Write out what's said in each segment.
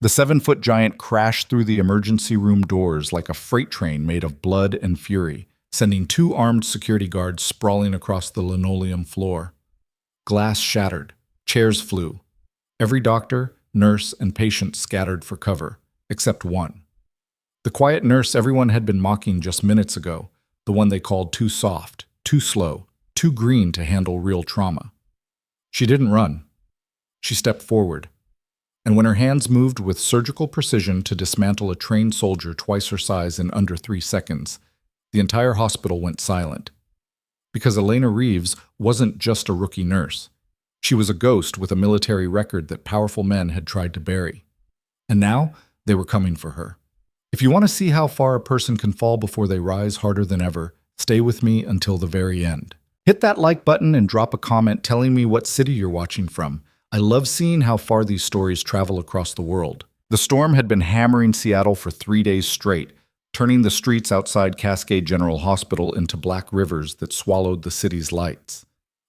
The 7-foot giant crashed through the emergency room doors like a freight train made of blood and fury, sending two armed security guards sprawling across the linoleum floor. Glass shattered. Chairs flew. Every doctor, nurse, and patient scattered for cover, except one. The quiet nurse everyone had been mocking just minutes ago, the one they called too soft, too slow, too green to handle real trauma. She didn't run. She stepped forward. And when her hands moved with surgical precision to dismantle a trained soldier twice her size in under 3 seconds, the entire hospital went silent. Because Elena Reeves wasn't just a rookie nurse. She was a ghost with a military record that powerful men had tried to bury. And now, they were coming for her. If you want to see how far a person can fall before they rise harder than ever, stay with me until the very end. Hit that like button and drop a comment telling me what city you're watching from. I love seeing how far these stories travel across the world. The storm had been hammering Seattle for 3 days straight, turning the streets outside Cascade General Hospital into black rivers that swallowed the city's lights.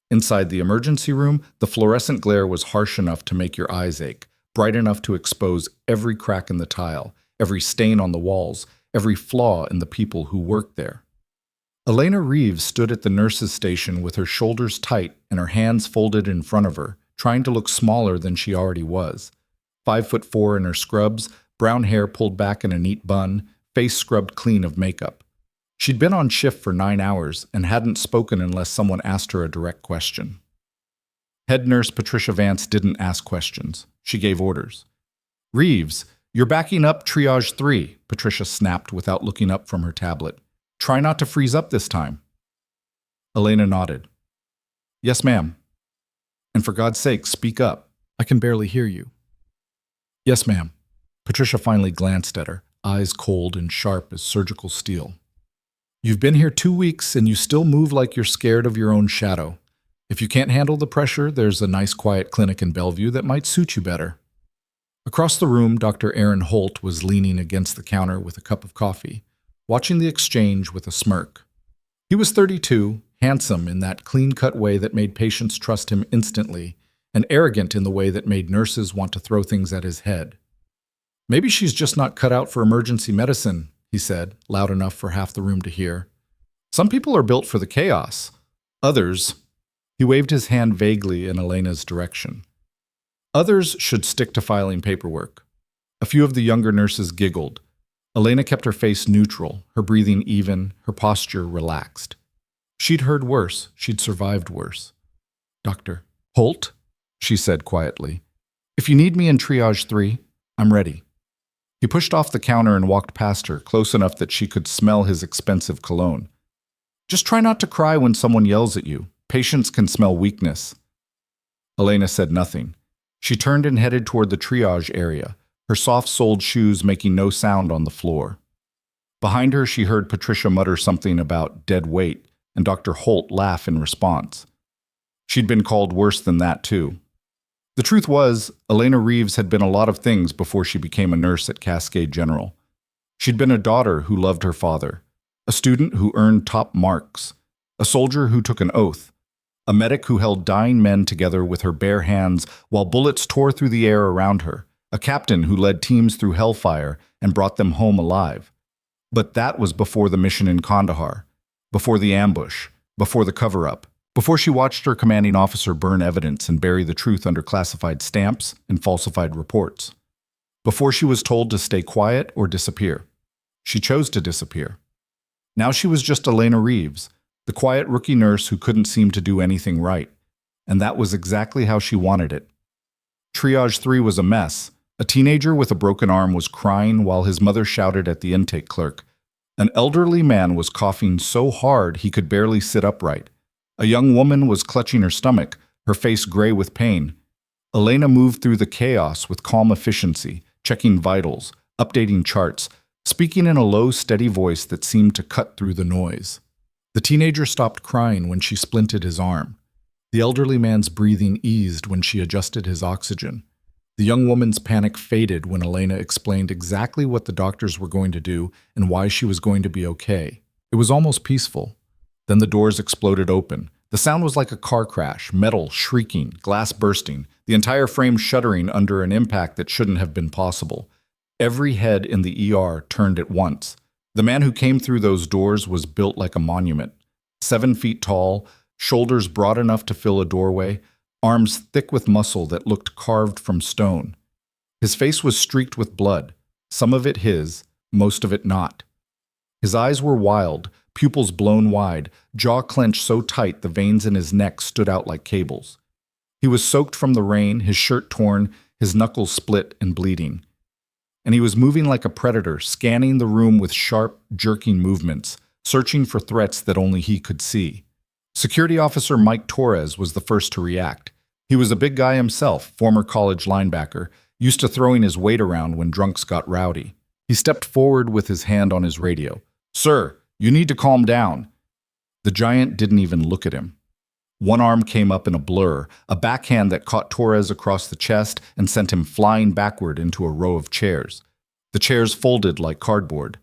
Inside the emergency room, the fluorescent glare was harsh enough to make your eyes ache, bright enough to expose every crack in the tile, every stain on the walls, every flaw in the people who worked there. Elena Reeves stood at the nurse's station with her shoulders tight and her hands folded in front of her, trying to look smaller than she already was. 5'4" in her scrubs, brown hair pulled back in a neat bun, face scrubbed clean of makeup. She'd been on shift for 9 hours and hadn't spoken unless someone asked her a direct question. Head nurse Patricia Vance didn't ask questions. She gave orders. "Reeves, you're backing up triage 3, Patricia snapped without looking up from her tablet. "Try not to freeze up this time." Elena nodded. "Yes, ma'am. And for God's sake, speak up. I can barely hear you." "Yes, ma'am." Patricia finally glanced at her, eyes cold and sharp as surgical steel. "You've been here 2 weeks and you still move like you're scared of your own shadow. If you can't handle the pressure, there's a nice quiet clinic in Bellevue that might suit you better." Across the room, Dr. Aaron Holt was leaning against the counter with a cup of coffee, watching the exchange with a smirk. He was 32, handsome in that clean-cut way that made patients trust him instantly, and arrogant in the way that made nurses want to throw things at his head. "Maybe she's just not cut out for emergency medicine," he said, loud enough for half the room to hear. "Some people are built for the chaos. Others—" He waved his hand vaguely in Elena's direction. "Others should stick to filing paperwork." A few of the younger nurses giggled. Elena kept her face neutral, her breathing even, her posture relaxed. She'd heard worse, she'd survived worse. "Dr. Holt," she said quietly, "if you need me in triage 3, I'm ready." He pushed off the counter and walked past her, close enough that she could smell his expensive cologne. "Just try not to cry when someone yells at you. Patients can smell weakness." Elena said nothing. She turned and headed toward the triage area, her soft-soled shoes making no sound on the floor. Behind her, she heard Patricia mutter something about dead weight, and Dr. Holt laugh in response. She'd been called worse than that, too. The truth was, Elena Reeves had been a lot of things before she became a nurse at Cascade General. She'd been a daughter who loved her father, a student who earned top marks, a soldier who took an oath, a medic who held dying men together with her bare hands while bullets tore through the air around her, a captain who led teams through hellfire and brought them home alive. But that was before the mission in Kandahar, before the ambush, before the cover-up, before she watched her commanding officer burn evidence and bury the truth under classified stamps and falsified reports, before she was told to stay quiet or disappear. She chose to disappear. Now she was just Elena Reeves, the quiet rookie nurse who couldn't seem to do anything right, and that was exactly how she wanted it. Triage 3 was a mess. A teenager with a broken arm was crying while his mother shouted at the intake clerk. An elderly man was coughing so hard he could barely sit upright. A young woman was clutching her stomach, her face gray with pain. Elena moved through the chaos with calm efficiency, checking vitals, updating charts, speaking in a low, steady voice that seemed to cut through the noise. The teenager stopped crying when she splinted his arm. The elderly man's breathing eased when she adjusted his oxygen. The young woman's panic faded when Elena explained exactly what the doctors were going to do and why she was going to be okay. It was almost peaceful. Then the doors exploded open, The sound was like a car crash, metal shrieking, glass bursting, the entire frame shuddering under an impact that shouldn't have been possible. Every head in the ER turned at once. The man who came through those doors was built like a monument. 7 feet tall, shoulders broad enough to fill a doorway, arms thick with muscle that looked carved from stone. His face was streaked with blood, some of it his, most of it not. His eyes were wild, pupils blown wide, jaw clenched so tight the veins in his neck stood out like cables. He was soaked from the rain, his shirt torn, his knuckles split and bleeding. And he was moving like a predator, scanning the room with sharp, jerking movements, searching for threats that only he could see. Security Officer Mike Torres was the first to react. He was a big guy himself, former college linebacker, used to throwing his weight around when drunks got rowdy. He stepped forward with his hand on his radio. "Sir, you need to calm down." The giant didn't even look at him. One arm came up in a blur, a backhand that caught Torres across the chest and sent him flying backward into a row of chairs. The chairs folded like cardboard.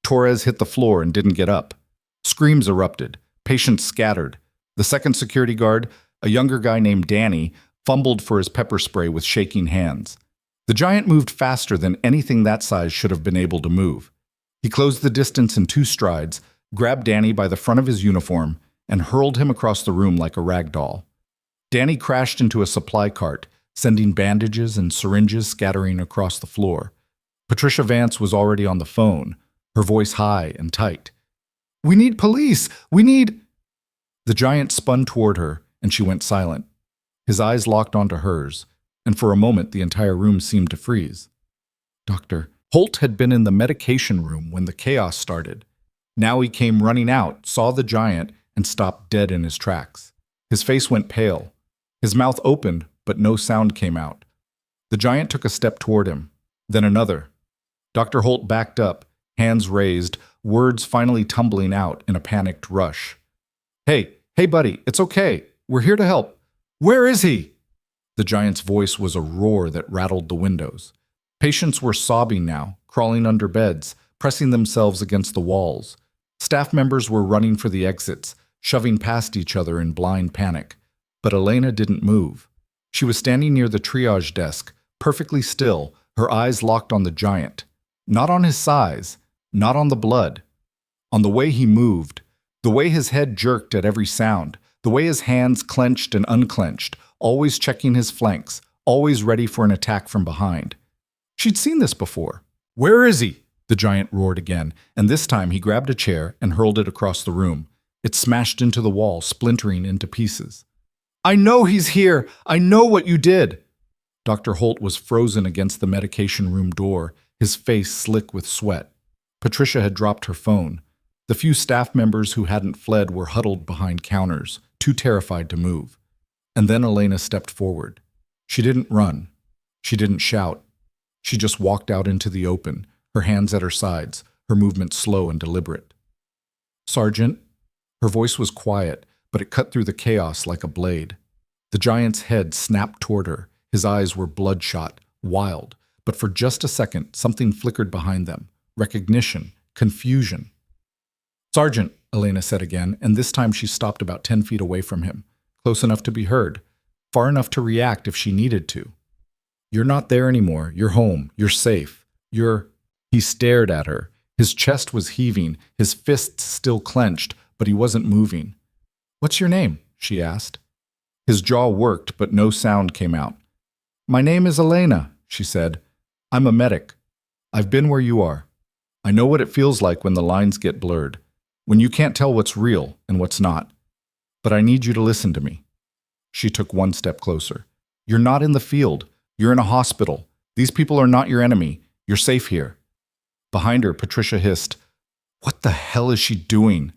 Torres hit the floor and didn't get up. Screams erupted. Patients scattered. The second security guard, a younger guy named Danny, fumbled for his pepper spray with shaking hands. The giant moved faster than anything that size should have been able to move. He closed the distance in 2 strides, grabbed Danny by the front of his uniform, and hurled him across the room like a rag doll. Danny crashed into a supply cart, sending bandages and syringes scattering across the floor. Patricia Vance was already on the phone, her voice high and tight. "We need police! We need—" The giant spun toward her, and she went silent. His eyes locked onto hers, and for a moment the entire room seemed to freeze. Dr. Holt had been in the medication room when the chaos started. Now he came running out, saw the giant, and stopped dead in his tracks. His face went pale. His mouth opened, but no sound came out. The giant took a step toward him, then another. Dr. Holt backed up, hands raised, words finally tumbling out in a panicked rush. Hey, buddy, it's okay. We're here to help. Where is he?" The giant's voice was a roar that rattled the windows. Patients were sobbing now, crawling under beds, pressing themselves against the walls. Staff members were running for the exits, shoving past each other in blind panic. But Elena didn't move. She was standing near the triage desk, perfectly still, her eyes locked on the giant. Not on his size, not on the blood. On the way he moved, the way his head jerked at every sound, the way his hands clenched and unclenched, always checking his flanks, always ready for an attack from behind. She'd seen this before. "Where is he?" the giant roared again, and this time he grabbed a chair and hurled it across the room. It smashed into the wall, splintering into pieces. "I know he's here! I know what you did!" Dr. Holt was frozen against the medication room door, his face slick with sweat. Patricia had dropped her phone. The few staff members who hadn't fled were huddled behind counters, too terrified to move. And then Elena stepped forward. She didn't run. She didn't shout. She just walked out into the open, her hands at her sides, her movement slow and deliberate. "Sergeant," her voice was quiet, but it cut through the chaos like a blade. The giant's head snapped toward her. His eyes were bloodshot, wild, but for just a second, something flickered behind them. Recognition, confusion. "Sergeant," Elena said again, and this time she stopped about 10 feet away from him, close enough to be heard, far enough to react if she needed to. "You're not there anymore. You're home. You're safe. You're—" He stared at her. His chest was heaving, his fists still clenched, but he wasn't moving. "What's your name?" she asked. His jaw worked, but no sound came out. "My name is Elena," she said. "I'm a medic. I've been where you are. I know what it feels like when the lines get blurred, when you can't tell what's real and what's not. But I need you to listen to me." She took one step closer. "You're not in the field. You're in a hospital. These people are not your enemy. You're safe here." Behind her, Patricia hissed, "What the hell is she doing?"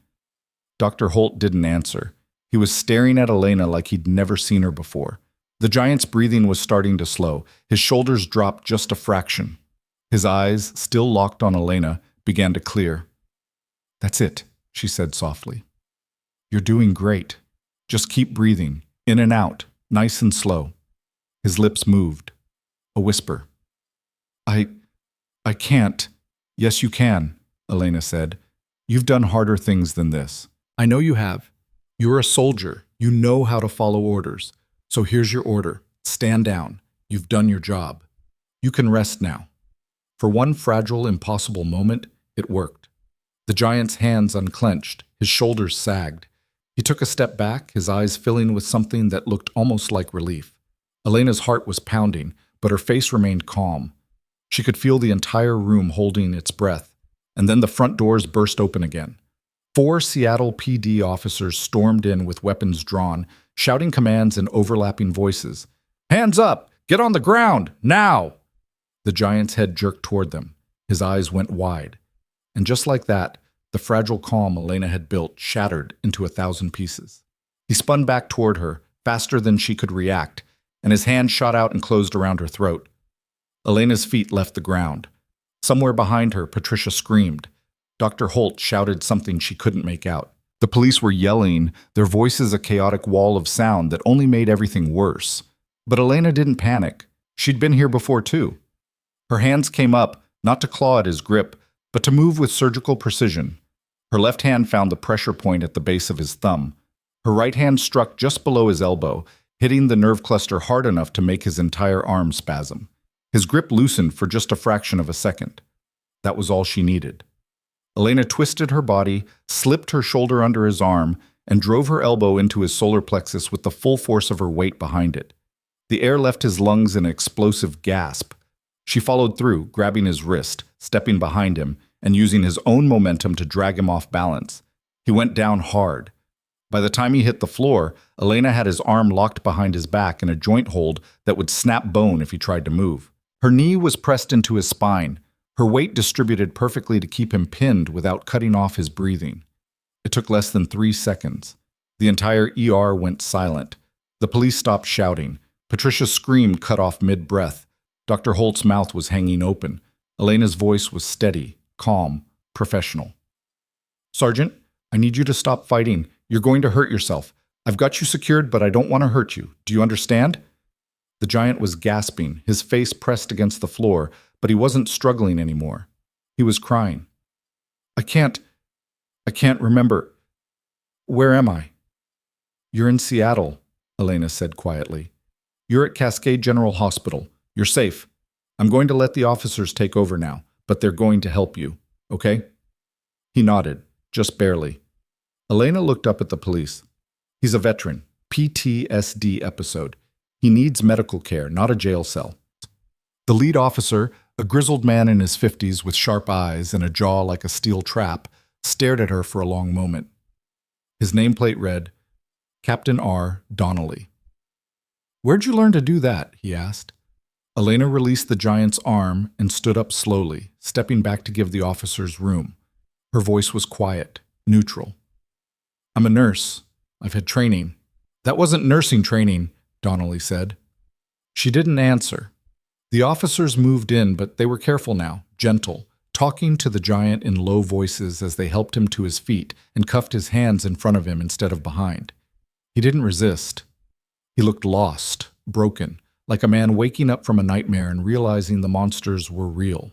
Dr. Holt didn't answer. He was staring at Elena like he'd never seen her before. The giant's breathing was starting to slow. His shoulders dropped just a fraction. His eyes, still locked on Elena, began to clear. "That's it," she said softly. "You're doing great. Just keep breathing, in and out, nice and slow." His lips moved. A whisper. I can't." "Yes, you can," Elena said. "You've done harder things than this. I know you have. You're a soldier. You know how to follow orders. So here's your order. Stand down. You've done your job. You can rest now." For one fragile, impossible moment, it worked. The giant's hands unclenched, his shoulders sagged. He took a step back, his eyes filling with something that looked almost like relief. Elena's heart was pounding, but her face remained calm. She could feel the entire room holding its breath, and then the front doors burst open again. 4 Seattle PD officers stormed in with weapons drawn, shouting commands in overlapping voices. "Hands up! Get on the ground! Now!" The giant's head jerked toward them. His eyes went wide. And just like that, the fragile calm Elena had built shattered into 1,000 pieces. He spun back toward her, faster than she could react, and his hand shot out and closed around her throat. Elena's feet left the ground. Somewhere behind her, Patricia screamed. Dr. Holt shouted something she couldn't make out. The police were yelling, their voices a chaotic wall of sound that only made everything worse. But Elena didn't panic. She'd been here before, too. Her hands came up, not to claw at his grip, but to move with surgical precision. Her left hand found the pressure point at the base of his thumb. Her right hand struck just below his elbow, hitting the nerve cluster hard enough to make his entire arm spasm. His grip loosened for just a fraction of a second. That was all she needed. Elena twisted her body, slipped her shoulder under his arm, and drove her elbow into his solar plexus with the full force of her weight behind it. The air left his lungs in an explosive gasp. She followed through, grabbing his wrist, stepping behind him, and using his own momentum to drag him off balance. He went down hard. By the time he hit the floor, Elena had his arm locked behind his back in a joint hold that would snap bone if he tried to move. Her knee was pressed into his spine, her weight distributed perfectly to keep him pinned without cutting off his breathing. It took less than 3 seconds. The entire ER went silent. The police stopped shouting. Patricia's scream cut off mid-breath. Dr. Holt's mouth was hanging open. Elena's voice was steady, calm, professional. "Sergeant, I need you to stop fighting. You're going to hurt yourself. I've got you secured, but I don't want to hurt you. Do you understand?" The giant was gasping, his face pressed against the floor, but he wasn't struggling anymore. He was crying. I can't remember. Where am I?" "You're in Seattle," Elena said quietly. "You're at Cascade General Hospital. You're safe. I'm going to let the officers take over now, but they're going to help you, okay?" He nodded, just barely. Elena looked up at the police. "He's a veteran. PTSD episode. He needs medical care, not a jail cell." The lead officer, a grizzled man in his 50s with sharp eyes and a jaw like a steel trap, stared at her for a long moment. His nameplate read, Captain R. Donnelly. "Where'd you learn to do that?" he asked. Elena released the giant's arm and stood up slowly, stepping back to give the officers room. Her voice was quiet, neutral. "I'm a nurse. I've had training." "That wasn't nursing training," Donnelly said. She didn't answer. The officers moved in, but they were careful now, gentle, talking to the giant in low voices as they helped him to his feet and cuffed his hands in front of him instead of behind. He didn't resist. He looked lost, broken, like a man waking up from a nightmare and realizing the monsters were real.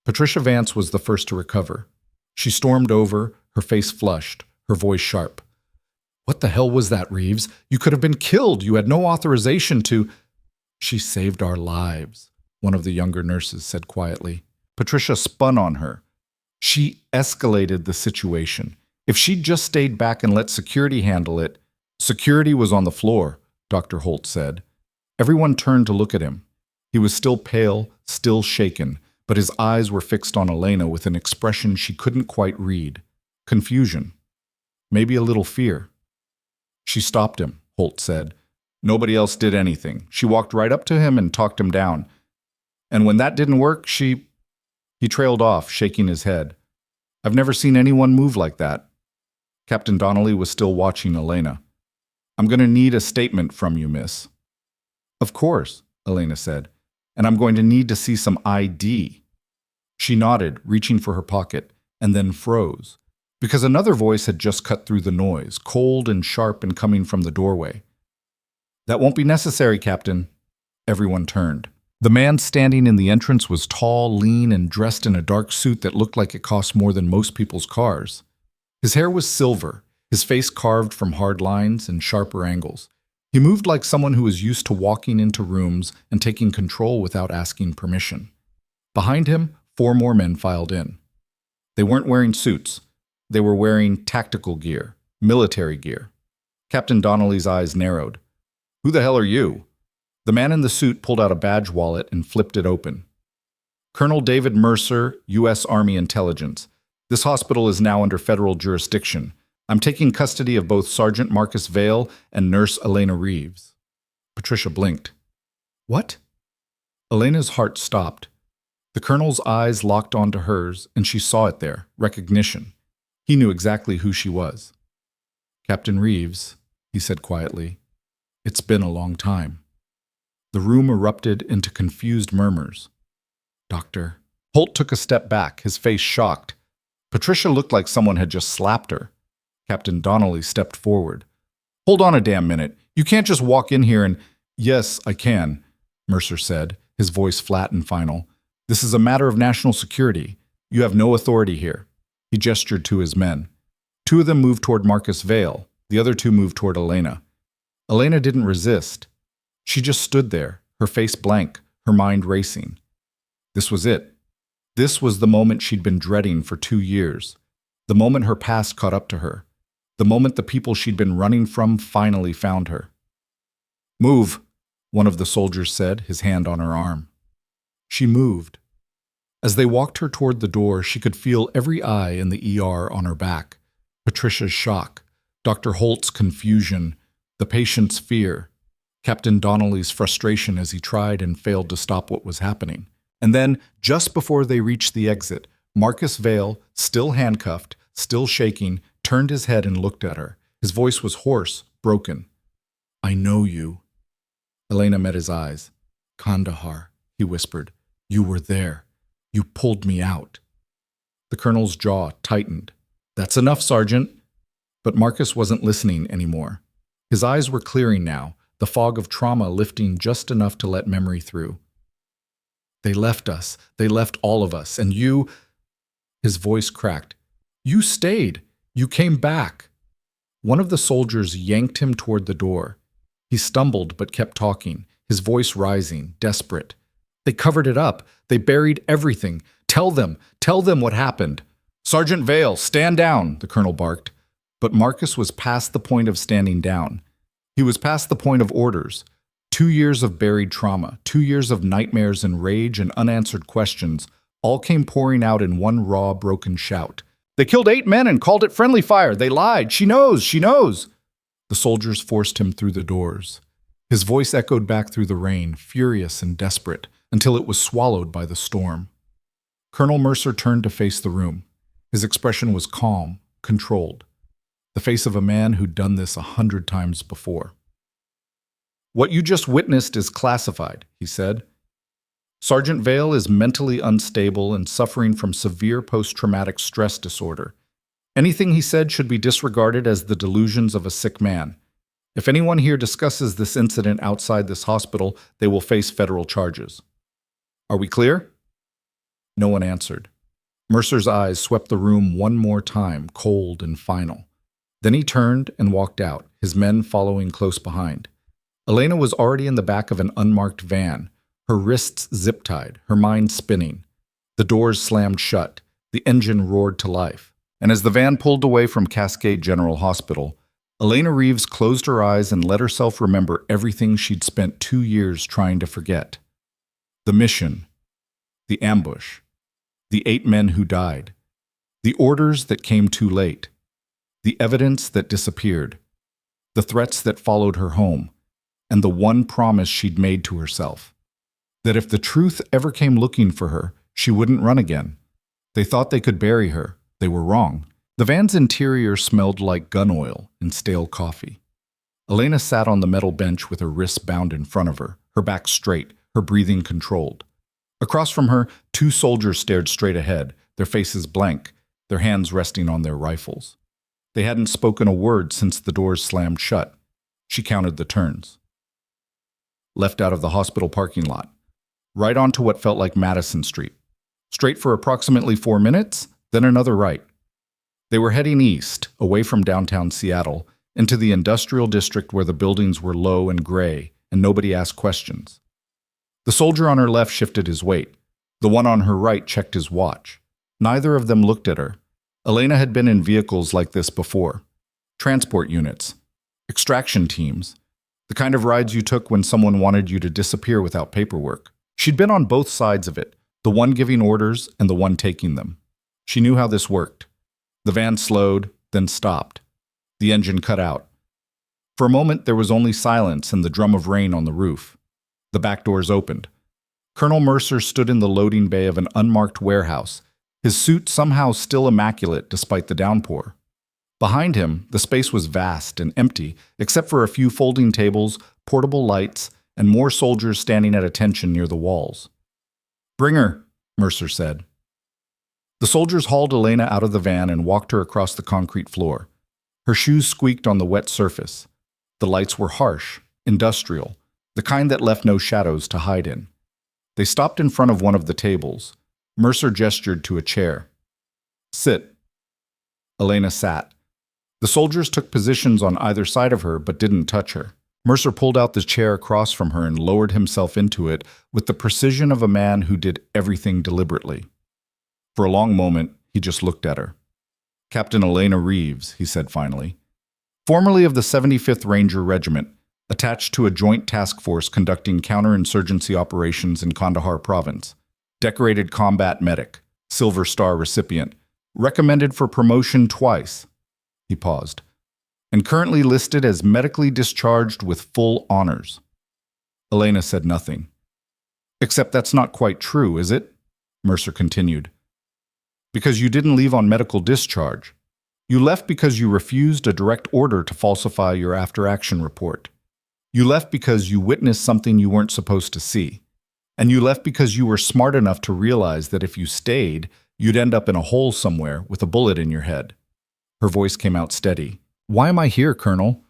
Patricia Vance was the first to recover. She stormed over, her face flushed, her voice sharp. "What the hell was that, Reeves? You could have been killed. You had no authorization to—" "She saved our lives," one of the younger nurses said quietly. Patricia spun on her. She escalated the situation. If she'd just stayed back and let security handle it— "Security was on the floor," Dr. Holt said. Everyone turned to look at him. He was still pale, still shaken, but his eyes were fixed on Elena with an expression she couldn't quite read. Confusion. Maybe a little fear. "She stopped him," Holt said. "Nobody else did anything. She walked right up to him and talked him down. And when that didn't work, she—" He trailed off, shaking his head. "I've never seen anyone move like that." Captain Donnelly was still watching Elena. "I'm going to need a statement from you, miss." "Of course," Elena said. "And I'm going to need to see some ID." She nodded, reaching for her pocket, and then froze, because another voice had just cut through the noise, cold and sharp and coming from the doorway. "That won't be necessary, Captain." Everyone turned. The man standing in the entrance was tall, lean, and dressed in a dark suit that looked like it cost more than most people's cars. His hair was silver, his face carved from hard lines and sharper angles. He moved like someone who was used to walking into rooms and taking control without asking permission. Behind him, 4 more men filed in. They weren't wearing suits. They were wearing tactical gear, military gear. Captain Donnelly's eyes narrowed. "Who the hell are you?" The man in the suit pulled out a badge wallet and flipped it open. "Colonel David Mercer, U.S. Army Intelligence. This hospital is now under federal jurisdiction. I'm taking custody of both Sergeant Marcus Vale and Nurse Elena Reeves." Patricia blinked. "What?" Elena's heart stopped. The colonel's eyes locked onto hers, and she saw it there, recognition. He knew exactly who she was. "Captain Reeves," he said quietly, "it's been a long time." The room erupted into confused murmurs. "Doctor." Holt took a step back, his face shocked. Patricia looked like someone had just slapped her. Captain Donnelly stepped forward. "Hold on a damn minute. You can't just walk in here and—" "Yes, I can," Mercer said, his voice flat and final. "This is a matter of national security. You have no authority here." He gestured to his men. 2 of them moved toward Marcus Vale. The other 2 moved toward Elena. Elena didn't resist. She just stood there, her face blank, her mind racing. This was it. This was the moment she'd been dreading for 2 years. The moment her past caught up to her. The moment the people she'd been running from finally found her. "Move," one of the soldiers said, his hand on her arm. She moved. As they walked her toward the door, she could feel every eye in the ER on her back. Patricia's shock, Dr. Holt's confusion, the patient's fear, Captain Donnelly's frustration as he tried and failed to stop what was happening. And then, just before they reached the exit, Marcus Vale, still handcuffed, still shaking, turned his head and looked at her. His voice was hoarse, broken. "I know you." Elena met his eyes. "Kandahar," he whispered. "You were there. You pulled me out." The colonel's jaw tightened. "That's enough, Sergeant." But Marcus wasn't listening anymore. His eyes were clearing now, the fog of trauma lifting just enough to let memory through. "They left us. They left all of us. And you—" His voice cracked. "You stayed. You came back." One of the soldiers yanked him toward the door. He stumbled but kept talking, his voice rising, desperate. "They covered it up. They buried everything. Tell them what happened." "Sergeant Vale, stand down," the colonel barked. But Marcus was past the point of standing down. He was past the point of orders. 2 years of buried trauma, 2 years of nightmares and rage and unanswered questions, all came pouring out in one raw, broken shout. "They killed 8 men and called it friendly fire. They lied. She knows. She knows." The soldiers forced him through the doors. His voice echoed back through the rain, furious and desperate, until it was swallowed by the storm. Colonel Mercer turned to face the room. His expression was calm, controlled. The face of a man who'd done this 100 times before. "What you just witnessed is classified," he said. "Sergeant Vale is mentally unstable and suffering from severe post-traumatic stress disorder. Anything he said should be disregarded as the delusions of a sick man. If anyone here discusses this incident outside this hospital, they will face federal charges. Are we clear?" No one answered. Mercer's eyes swept the room one more time, cold and final. Then he turned and walked out, his men following close behind. Elena was already in the back of an unmarked van, her wrists zip-tied, her mind spinning. The doors slammed shut, the engine roared to life. And as the van pulled away from Cascade General Hospital, Elena Reeves closed her eyes and let herself remember everything she'd spent 2 years trying to forget. The mission, the ambush, the 8 men who died, the orders that came too late, the evidence that disappeared, the threats that followed her home, and the one promise she'd made to herself, that if the truth ever came looking for her, she wouldn't run again. They thought they could bury her. They were wrong. The van's interior smelled like gun oil and stale coffee. Elena sat on the metal bench with her wrists bound in front of her, her back straight, her breathing controlled. Across from her, 2 soldiers stared straight ahead, their faces blank, their hands resting on their rifles. They hadn't spoken a word since the doors slammed shut. She counted the turns. Left out of the hospital parking lot, right onto what felt like Madison Street. Straight for approximately 4 minutes, then another right. They were heading east, away from downtown Seattle, into the industrial district where the buildings were low and gray, and nobody asked questions. The soldier on her left shifted his weight. The one on her right checked his watch. Neither of them looked at her. Elena had been in vehicles like this before. Transport units. Extraction teams. The kind of rides you took when someone wanted you to disappear without paperwork. She'd been on both sides of it, the one giving orders and the one taking them. She knew how this worked. The van slowed, then stopped. The engine cut out. For a moment, there was only silence and the drum of rain on the roof. The back doors opened. Colonel Mercer stood in the loading bay of an unmarked warehouse, his suit somehow still immaculate despite the downpour. Behind him, the space was vast and empty, except for a few folding tables, portable lights, and more soldiers standing at attention near the walls. "Bring her," Mercer said. The soldiers hauled Elena out of the van and walked her across the concrete floor. Her shoes squeaked on the wet surface. The lights were harsh, industrial, the kind that left no shadows to hide in. They stopped in front of one of the tables. Mercer gestured to a chair. "Sit." Elena sat. The soldiers took positions on either side of her but didn't touch her. Mercer pulled out the chair across from her and lowered himself into it with the precision of a man who did everything deliberately. For a long moment, he just looked at her. "Captain Elena Reeves," he said finally. "Formerly of the 75th Ranger Regiment, attached to a joint task force conducting counterinsurgency operations in Kandahar Province. Decorated combat medic, Silver Star recipient, recommended for promotion twice." He paused. "And currently listed as medically discharged with full honors." Elena said nothing. "Except that's not quite true, is it?" Mercer continued. "Because you didn't leave on medical discharge. You left because you refused a direct order to falsify your after-action report. You left because you witnessed something you weren't supposed to see. And you left because you were smart enough to realize that if you stayed, you'd end up in a hole somewhere with a bullet in your head." Her voice came out steady. "Why am I here, Colonel?"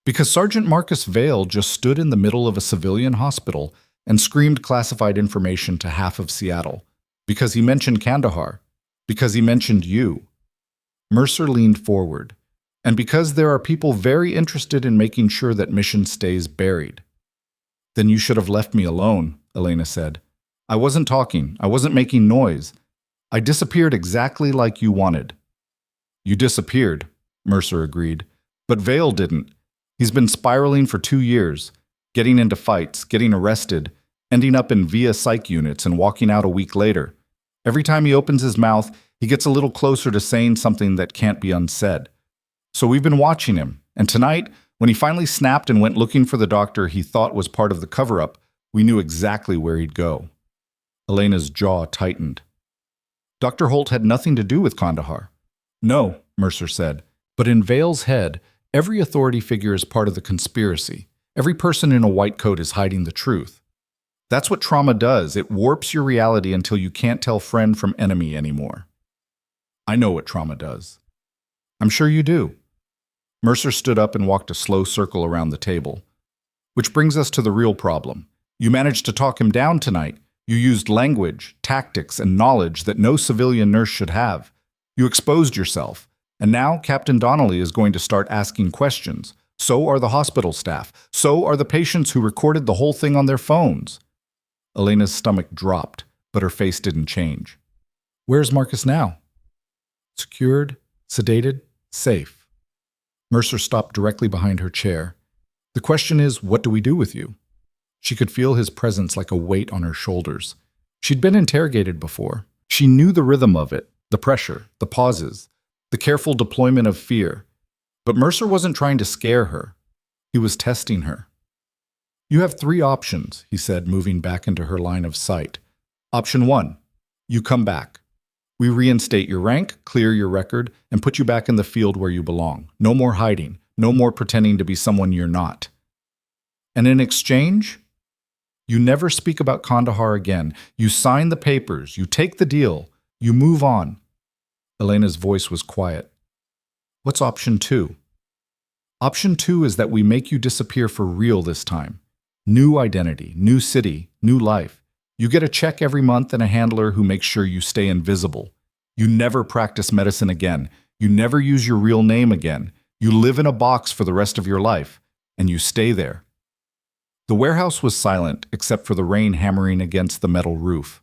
"Because Sergeant Marcus Vale just stood in the middle of a civilian hospital and screamed classified information to half of Seattle. Because he mentioned Kandahar. Because he mentioned you." Mercer leaned forward. "And because there are people very interested in making sure that mission stays buried." "Then you should have left me alone," Elena said. "I wasn't talking. I wasn't making noise. I disappeared exactly like you wanted." "You disappeared," Mercer agreed. "But Vale didn't. He's been spiraling for 2 years, getting into fights, getting arrested, ending up in VIA psych units and walking out a week later. Every time he opens his mouth, he gets a little closer to saying something that can't be unsaid. So we've been watching him, and tonight, when he finally snapped and went looking for the doctor he thought was part of the cover-up, we knew exactly where he'd go." Elena's jaw tightened. "Dr. Holt had nothing to do with Kandahar." "No," Mercer said, "but in Vale's head, every authority figure is part of the conspiracy. Every person in a white coat is hiding the truth. That's what trauma does. It warps your reality until you can't tell friend from enemy anymore." "I know what trauma does." "I'm sure you do." Mercer stood up and walked a slow circle around the table. "Which brings us to the real problem. You managed to talk him down tonight. You used language, tactics, and knowledge that no civilian nurse should have. You exposed yourself. And now Captain Donnelly is going to start asking questions. So are the hospital staff. So are the patients who recorded the whole thing on their phones." Elena's stomach dropped, but her face didn't change. "Where's Marcus now?" "Secured, sedated, safe." Mercer stopped directly behind her chair. "The question is, what do we do with you?" She could feel his presence like a weight on her shoulders. She'd been interrogated before. She knew the rhythm of it, the pressure, the pauses, the careful deployment of fear. But Mercer wasn't trying to scare her. He was testing her. "You have 3 options," he said, moving back into her line of sight. "Option 1, you come back. We reinstate your rank, clear your record, and put you back in the field where you belong. No more hiding, no more pretending to be someone you're not. And in exchange, you never speak about Kandahar again. You sign the papers, you take the deal, you move on." Elena's voice was quiet. "What's option 2? "Option 2 is that we make you disappear for real this time. New identity, new city, new life. You get a check every month and a handler who makes sure you stay invisible. You never practice medicine again. You never use your real name again. You live in a box for the rest of your life, and you stay there." The warehouse was silent except for the rain hammering against the metal roof.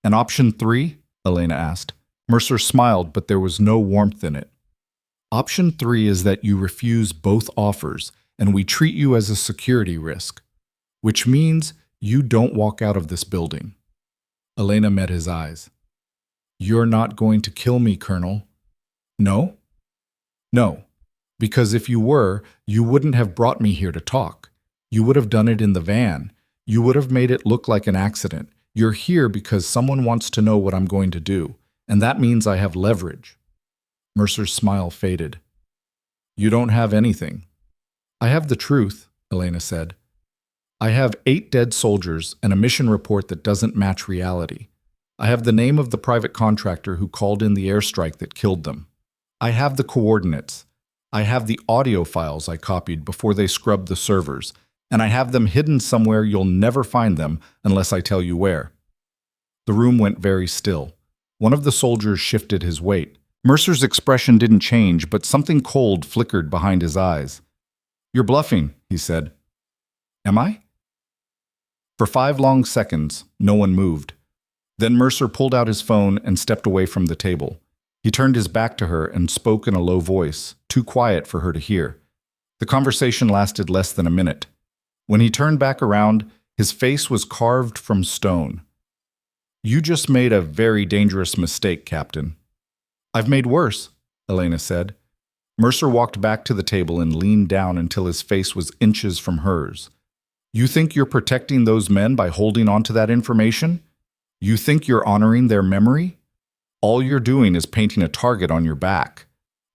"And option 3?" Elena asked. Mercer smiled, but there was no warmth in it. "Option 3 is that you refuse both offers, and we treat you as a security risk, which means you don't walk out of this building." Elena met his eyes. "You're not going to kill me, Colonel." "No?" "No, because if you were, you wouldn't have brought me here to talk. You would have done it in the van. You would have made it look like an accident. You're here because someone wants to know what I'm going to do, and that means I have leverage." Mercer's smile faded. "You don't have anything." "I have the truth," Elena said. "I have 8 dead soldiers and a mission report that doesn't match reality. I have the name of the private contractor who called in the airstrike that killed them. I have the coordinates. I have the audio files I copied before they scrubbed the servers, and I have them hidden somewhere you'll never find them unless I tell you where." The room went very still. One of the soldiers shifted his weight. Mercer's expression didn't change, but something cold flickered behind his eyes. "You're bluffing," he said. "Am I?" For 5 long seconds, no one moved. Then Mercer pulled out his phone and stepped away from the table. He turned his back to her and spoke in a low voice, too quiet for her to hear. The conversation lasted less than a minute. When he turned back around, his face was carved from stone. "You just made a very dangerous mistake, Captain." "I've made worse," Elena said. Mercer walked back to the table and leaned down until his face was inches from hers. "You think you're protecting those men by holding on to that information? You think you're honoring their memory? All you're doing is painting a target on your back.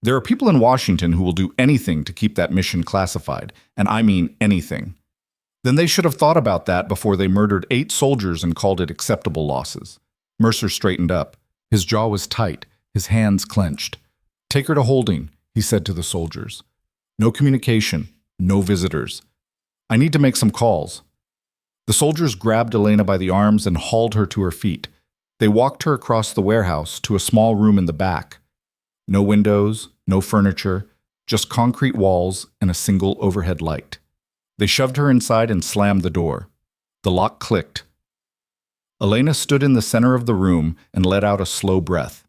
There are people in Washington who will do anything to keep that mission classified, and I mean anything. Then they should have thought about that before they murdered 8 soldiers and called it acceptable losses." Mercer straightened up. His jaw was tight, his hands clenched. "Take her to holding," he said to the soldiers. "No communication, no visitors. I need to make some calls." The soldiers grabbed Elena by the arms and hauled her to her feet. They walked her across the warehouse to a small room in the back. No windows, no furniture, just concrete walls and a single overhead light. They shoved her inside and slammed the door. The lock clicked. Elena stood in the center of the room and let out a slow breath.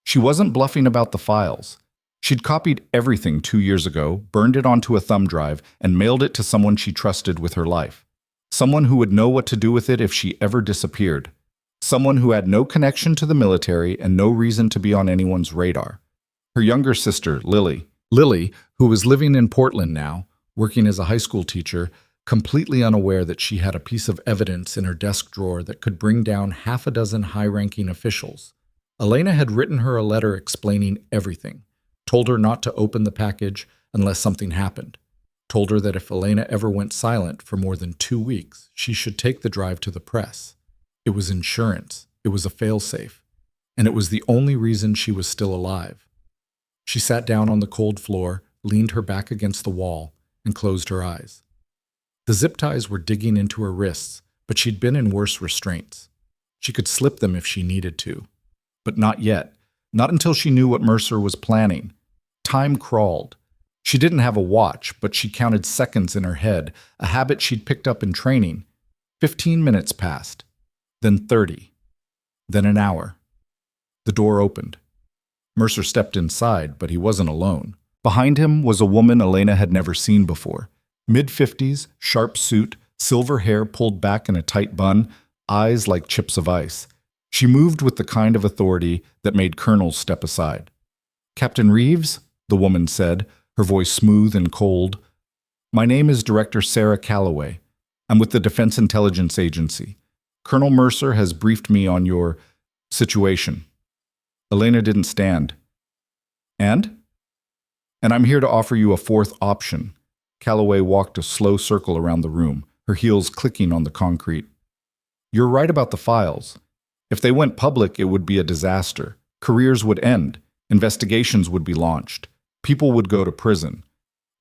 She wasn't bluffing about the files. She'd copied everything 2 years ago, burned it onto a thumb drive, and mailed it to someone she trusted with her life. Someone who would know what to do with it if she ever disappeared. Someone who had no connection to the military and no reason to be on anyone's radar. Her younger sister, Lily, who was living in Portland now, working as a high school teacher, completely unaware that she had a piece of evidence in her desk drawer that could bring down 6 high-ranking officials. Elena had written her a letter explaining everything, told her not to open the package unless something happened, told her that if Elena ever went silent for more than 2 weeks, she should take the drive to the press. It was insurance, it was a failsafe, and it was the only reason she was still alive. She sat down on the cold floor, leaned her back against the wall, and closed her eyes. The zip ties were digging into her wrists, but she'd been in worse restraints. She could slip them if she needed to. But not yet, not until she knew what Mercer was planning. Time crawled. She didn't have a watch, but she counted seconds in her head, a habit she'd picked up in training. 15 minutes passed, then 30, then an hour. The door opened. Mercer stepped inside, but he wasn't alone. Behind him was a woman Elena had never seen before. Mid-50s, sharp suit, silver hair pulled back in a tight bun, eyes like chips of ice. She moved with the kind of authority that made colonels step aside. "Captain Reeves," the woman said, her voice smooth and cold. "My name is Director Sarah Calloway. I'm with the Defense Intelligence Agency. Colonel Mercer has briefed me on your situation." Elena didn't stand. "And I'm here to offer you a 4th option." Calloway walked a slow circle around the room, her heels clicking on the concrete. "You're right about the files. If they went public, it would be a disaster. Careers would end. Investigations would be launched. People would go to prison.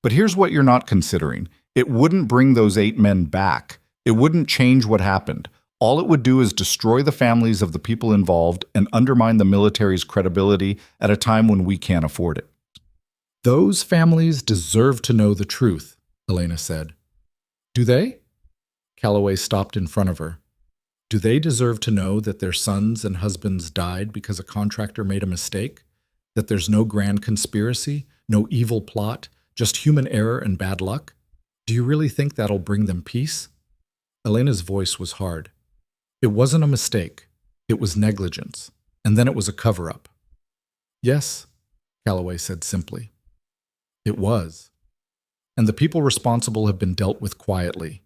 But here's what you're not considering. It wouldn't bring those 8 men back. It wouldn't change what happened. All it would do is destroy the families of the people involved and undermine the military's credibility at a time when we can't afford it. Those families deserve to know the truth, Elena said. Do they? Calloway stopped in front of her. Do they deserve to know that their sons and husbands died because a contractor made a mistake? That there's no grand conspiracy, no evil plot, just human error and bad luck? Do you really think that'll bring them peace? Elena's voice was hard. It wasn't a mistake. It was negligence. And then it was a cover-up. Yes, Calloway said simply. It was. And the people responsible have been dealt with quietly.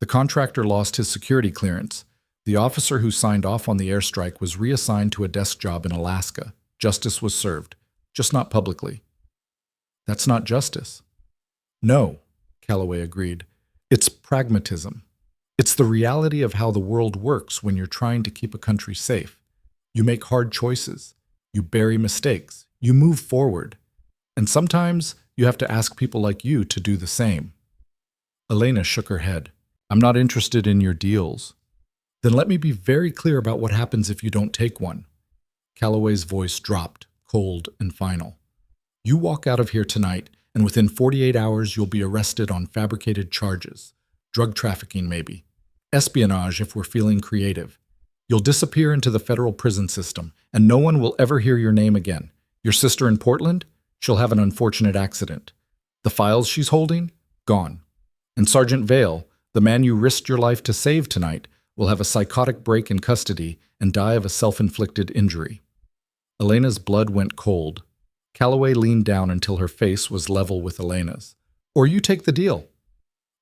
The contractor lost his security clearance. The officer who signed off on the airstrike was reassigned to a desk job in Alaska. Justice was served, just not publicly. That's not justice. No, Calloway agreed. It's pragmatism. It's the reality of how the world works when you're trying to keep a country safe. You make hard choices. You bury mistakes. You move forward. And sometimes you have to ask people like you to do the same. Elena shook her head. I'm not interested in your deals. Then let me be very clear about what happens if you don't take one. Calloway's voice dropped, cold and final. You walk out of here tonight, and within 48 hours you'll be arrested on fabricated charges. Drug trafficking, maybe. Espionage, if we're feeling creative. You'll disappear into the federal prison system, and no one will ever hear your name again. Your sister in Portland? She'll have an unfortunate accident. The files she's holding? Gone. And Sergeant Vale, the man you risked your life to save tonight, will have a psychotic break in custody and die of a self-inflicted injury. Elena's blood went cold. Calloway leaned down until her face was level with Elena's. Or you take the deal.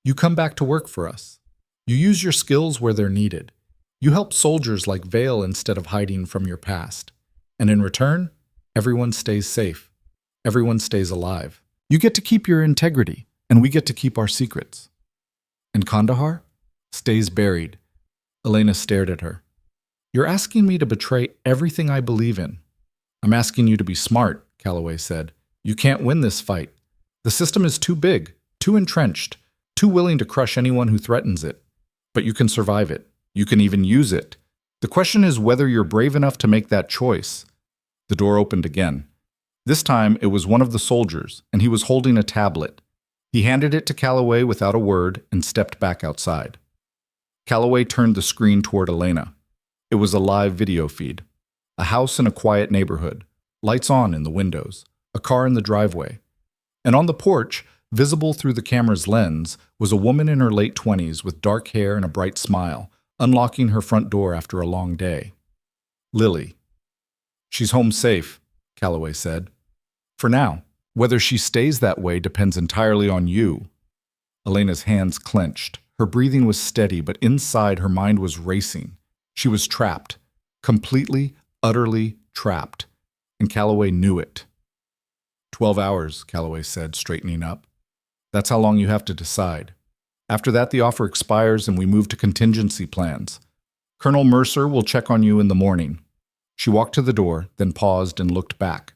You come back to work for us. You use your skills where they're needed. You help soldiers like Vale instead of hiding from your past. And in return, everyone stays safe. Everyone stays alive. You get to keep your integrity, and we get to keep our secrets. And Kandahar? Stays buried. Elena stared at her. You're asking me to betray everything I believe in. I'm asking you to be smart, Calloway said. You can't win this fight. The system is too big, too entrenched, too willing to crush anyone who threatens it. But you can survive it. You can even use it. The question is whether you're brave enough to make that choice. The door opened again. This time it was one of the soldiers, and he was holding a tablet. He handed it to Calloway without a word and stepped back outside. Calloway turned the screen toward Elena. It was a live video feed. A house in a quiet neighborhood. Lights on in the windows. A car in the driveway. And on the porch, visible through the camera's lens, was a woman in her late 20s with dark hair and a bright smile, unlocking her front door after a long day. Lily. She's home safe, Calloway said. For now. Whether she stays that way depends entirely on you. Elena's hands clenched. Her breathing was steady, but inside her mind was racing. She was trapped. Completely, utterly trapped. And Calloway knew it. 12 hours, Calloway said, straightening up. That's how long you have to decide. After that, the offer expires and we move to contingency plans. Colonel Mercer will check on you in the morning. She walked to the door, then paused and looked back.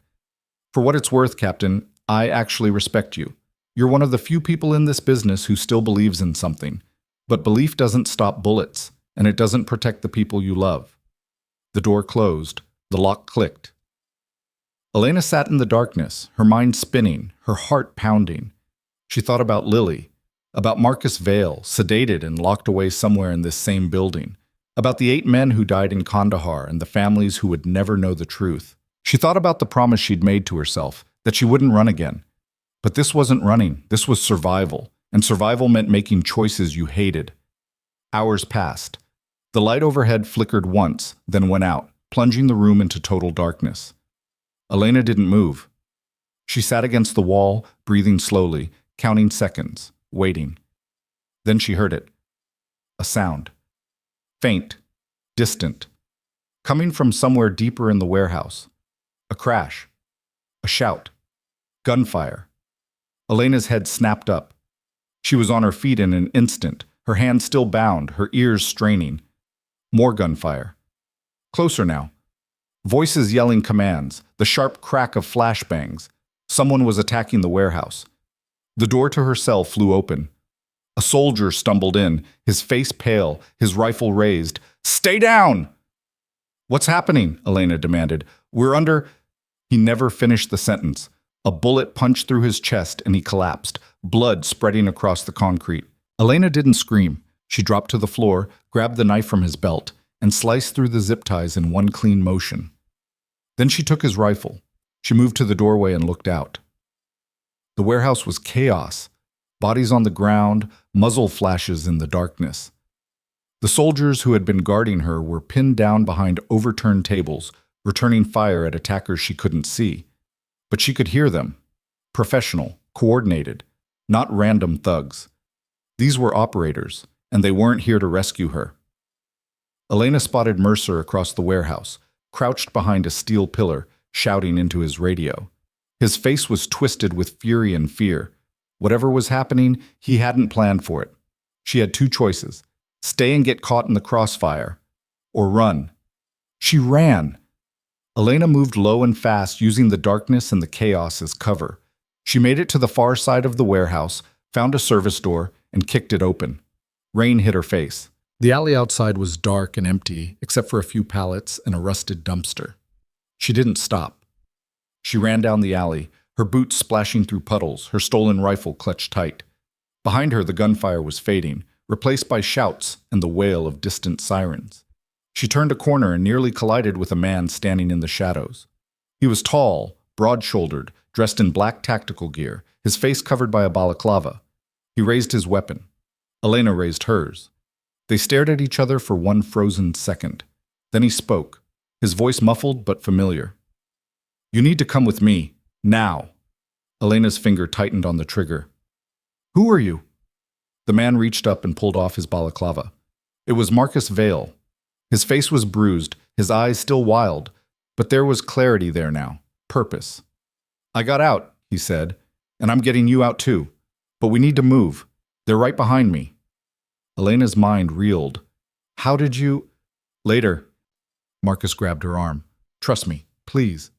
For what it's worth, Captain, I actually respect you. You're one of the few people in this business who still believes in something. But belief doesn't stop bullets, and it doesn't protect the people you love. The door closed. The lock clicked. Elena sat in the darkness, her mind spinning, her heart pounding. She thought about Lily, about Marcus Vale, sedated and locked away somewhere in this same building, about the 8 men who died in Kandahar and the families who would never know the truth. She thought about the promise she'd made to herself, that she wouldn't run again. But this wasn't running, this was survival, and survival meant making choices you hated. Hours passed. The light overhead flickered once, then went out, plunging the room into total darkness. Elena didn't move. She sat against the wall, breathing slowly, counting seconds, waiting. Then she heard it. A sound. Faint, distant, coming from somewhere deeper in the warehouse. A crash. A shout. Gunfire. Elena's head snapped up. She was on her feet in an instant, her hands still bound, her ears straining. More gunfire. Closer now. Voices yelling commands, the sharp crack of flashbangs. Someone was attacking the warehouse. The door to her cell flew open. A soldier stumbled in, his face pale, his rifle raised. "Stay down!" "What's happening?" Elena demanded. "We're under—" He never finished the sentence. A bullet punched through his chest and he collapsed, blood spreading across the concrete. Elena didn't scream. She dropped to the floor, grabbed the knife from his belt, and sliced through the zip ties in one clean motion. Then she took his rifle. She moved to the doorway and looked out. The warehouse was chaos. Bodies on the ground, muzzle flashes in the darkness. The soldiers who had been guarding her were pinned down behind overturned tables, returning fire at attackers she couldn't see. But she could hear them. Professional, coordinated, not random thugs. These were operators, and they weren't here to rescue her. Elena spotted Mercer across the warehouse, crouched behind a steel pillar, shouting into his radio. His face was twisted with fury and fear. Whatever was happening, he hadn't planned for it. She had two choices: stay and get caught in the crossfire, or run. She ran. Elena moved low and fast, using the darkness and the chaos as cover. She made it to the far side of the warehouse, found a service door, and kicked it open. Rain hit her face. The alley outside was dark and empty, except for a few pallets and a rusted dumpster. She didn't stop. She ran down the alley, her boots splashing through puddles, her stolen rifle clutched tight. Behind her, the gunfire was fading, replaced by shouts and the wail of distant sirens. She turned a corner and nearly collided with a man standing in the shadows. He was tall, broad-shouldered, dressed in black tactical gear, his face covered by a balaclava. He raised his weapon. Elena raised hers. They stared at each other for one frozen second. Then he spoke, his voice muffled but familiar. "You need to come with me, now." Elena's finger tightened on the trigger. "Who are you?" The man reached up and pulled off his balaclava. It was Marcus Vale. His face was bruised, his eyes still wild, but there was clarity there now, purpose. "I got out," he said, "and I'm getting you out too. But we need to move. They're right behind me." Elena's mind reeled. "How did you—" "Later." Marcus grabbed her arm. "Trust me, please."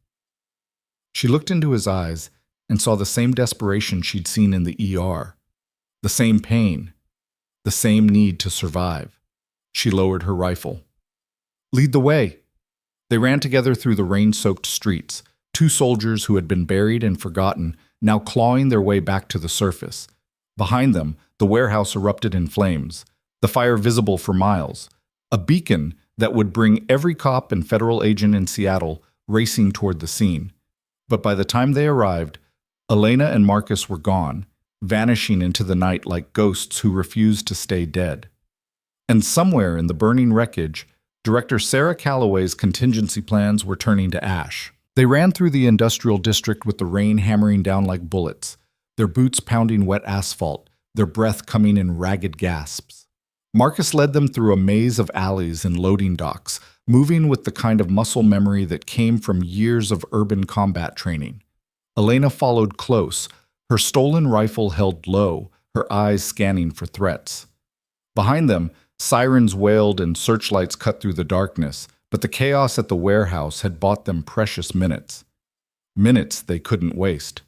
She looked into his eyes and saw the same desperation she'd seen in the ER. The same pain. The same need to survive. She lowered her rifle. "Lead the way." They ran together through the rain-soaked streets, two soldiers who had been buried and forgotten, now clawing their way back to the surface. Behind them, the warehouse erupted in flames, the fire visible for miles, a beacon that would bring every cop and federal agent in Seattle racing toward the scene. But by the time they arrived, Elena and Marcus were gone, vanishing into the night like ghosts who refused to stay dead. And somewhere in the burning wreckage, Director Sarah Calloway's contingency plans were turning to ash. They ran through the industrial district with the rain hammering down like bullets, their boots pounding wet asphalt, their breath coming in ragged gasps. Marcus led them through a maze of alleys and loading docks, moving with the kind of muscle memory that came from years of urban combat training. Elena followed close, her stolen rifle held low, her eyes scanning for threats. Behind them, sirens wailed and searchlights cut through the darkness, but the chaos at the warehouse had bought them precious minutes. Minutes they couldn't waste.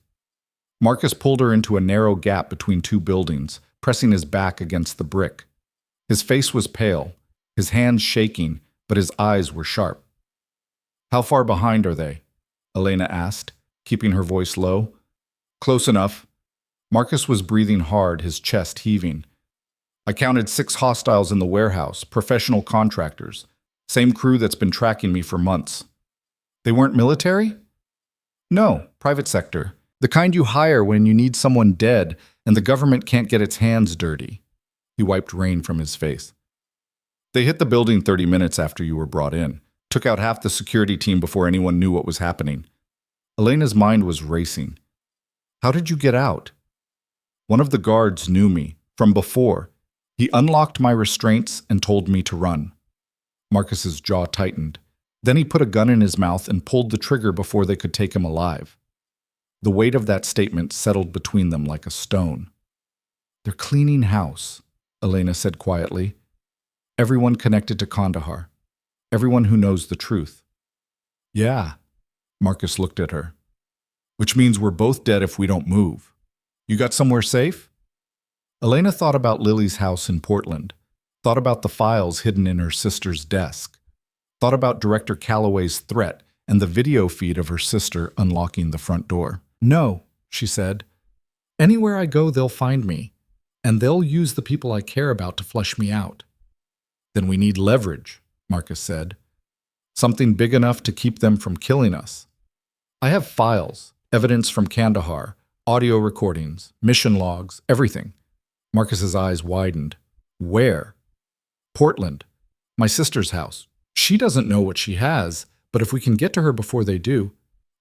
Marcus pulled her into a narrow gap between two buildings, pressing his back against the brick. His face was pale, his hands shaking, but his eyes were sharp. "How far behind are they?" Elena asked, keeping her voice low. "Close enough." Marcus was breathing hard, his chest heaving. "I counted 6 hostiles in the warehouse, professional contractors. Same crew that's been tracking me for months." "They weren't military?" "No, private sector. The kind you hire when you need someone dead and the government can't get its hands dirty." He wiped rain from his face. "They hit the building 30 minutes after you were brought in. Took out half the security team before anyone knew what was happening." Elena's mind was racing. "How did you get out?" "One of the guards knew me, from before. He unlocked my restraints and told me to run." Marcus's jaw tightened. Then he put a gun in his mouth and pulled the trigger before they could take him alive. The weight of that statement settled between them like a stone. "They're cleaning house," Elena said quietly. "Everyone connected to Kandahar. Everyone who knows the truth." "Yeah." Marcus looked at her. "Which means we're both dead if we don't move. You got somewhere safe?" Elena thought about Lily's house in Portland, thought about the files hidden in her sister's desk, thought about Director Calloway's threat and the video feed of her sister unlocking the front door. "No," she said. "Anywhere I go, they'll find me, and they'll use the people I care about to flush me out." "Then we need leverage," Marcus said. "Something big enough to keep them from killing us. I have files, evidence from Kandahar, audio recordings, mission logs, everything." Marcus's eyes widened. "Where?" "Portland. My sister's house. She doesn't know what she has, but if we can get to her before they do..."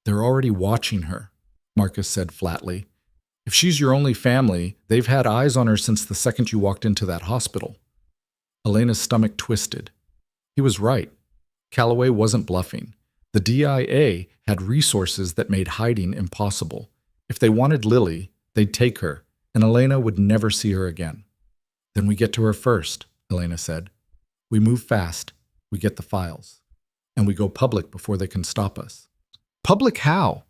"They're already watching her," Marcus said flatly. "If she's your only family, they've had eyes on her since the second you walked into that hospital." Elena's stomach twisted. He was right. Calloway wasn't bluffing. The DIA had resources that made hiding impossible. If they wanted Lily, they'd take her, and Elena would never see her again. "Then we get to her first," Elena said. "We move fast, we get the files, and we go public before they can stop us." "Public how?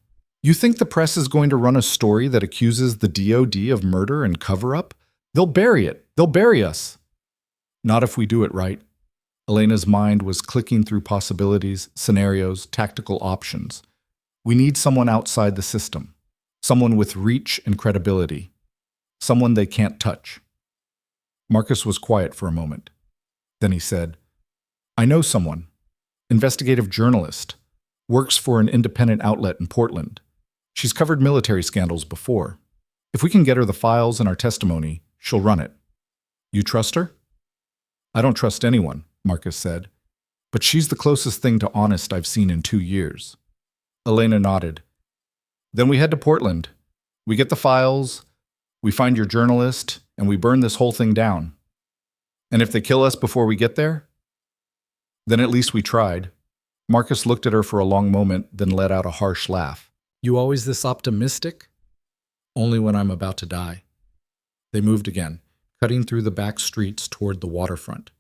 You think the press is going to run a story that accuses the DOD of murder and cover-up? They'll bury it. They'll bury us." "Not if we do it right." Elena's mind was clicking through possibilities, scenarios, tactical options. "We need someone outside the system, someone with reach and credibility, someone they can't touch." Marcus was quiet for a moment. Then he said, "I know someone, investigative journalist, works for an independent outlet in Portland. She's covered military scandals before. If we can get her the files and our testimony, she'll run it. You trust her?" "I don't trust anyone," Marcus said, "but she's the closest thing to honest I've seen in 2 years." Elena nodded. "Then we head to Portland. We get the files, we find your journalist, and we burn this whole thing down. And if they kill us before we get there, then at least we tried." Marcus looked at her for a long moment, then let out a harsh laugh. "You always this optimistic?" "Only when I'm about to die." They moved again, cutting through the back streets toward the waterfront.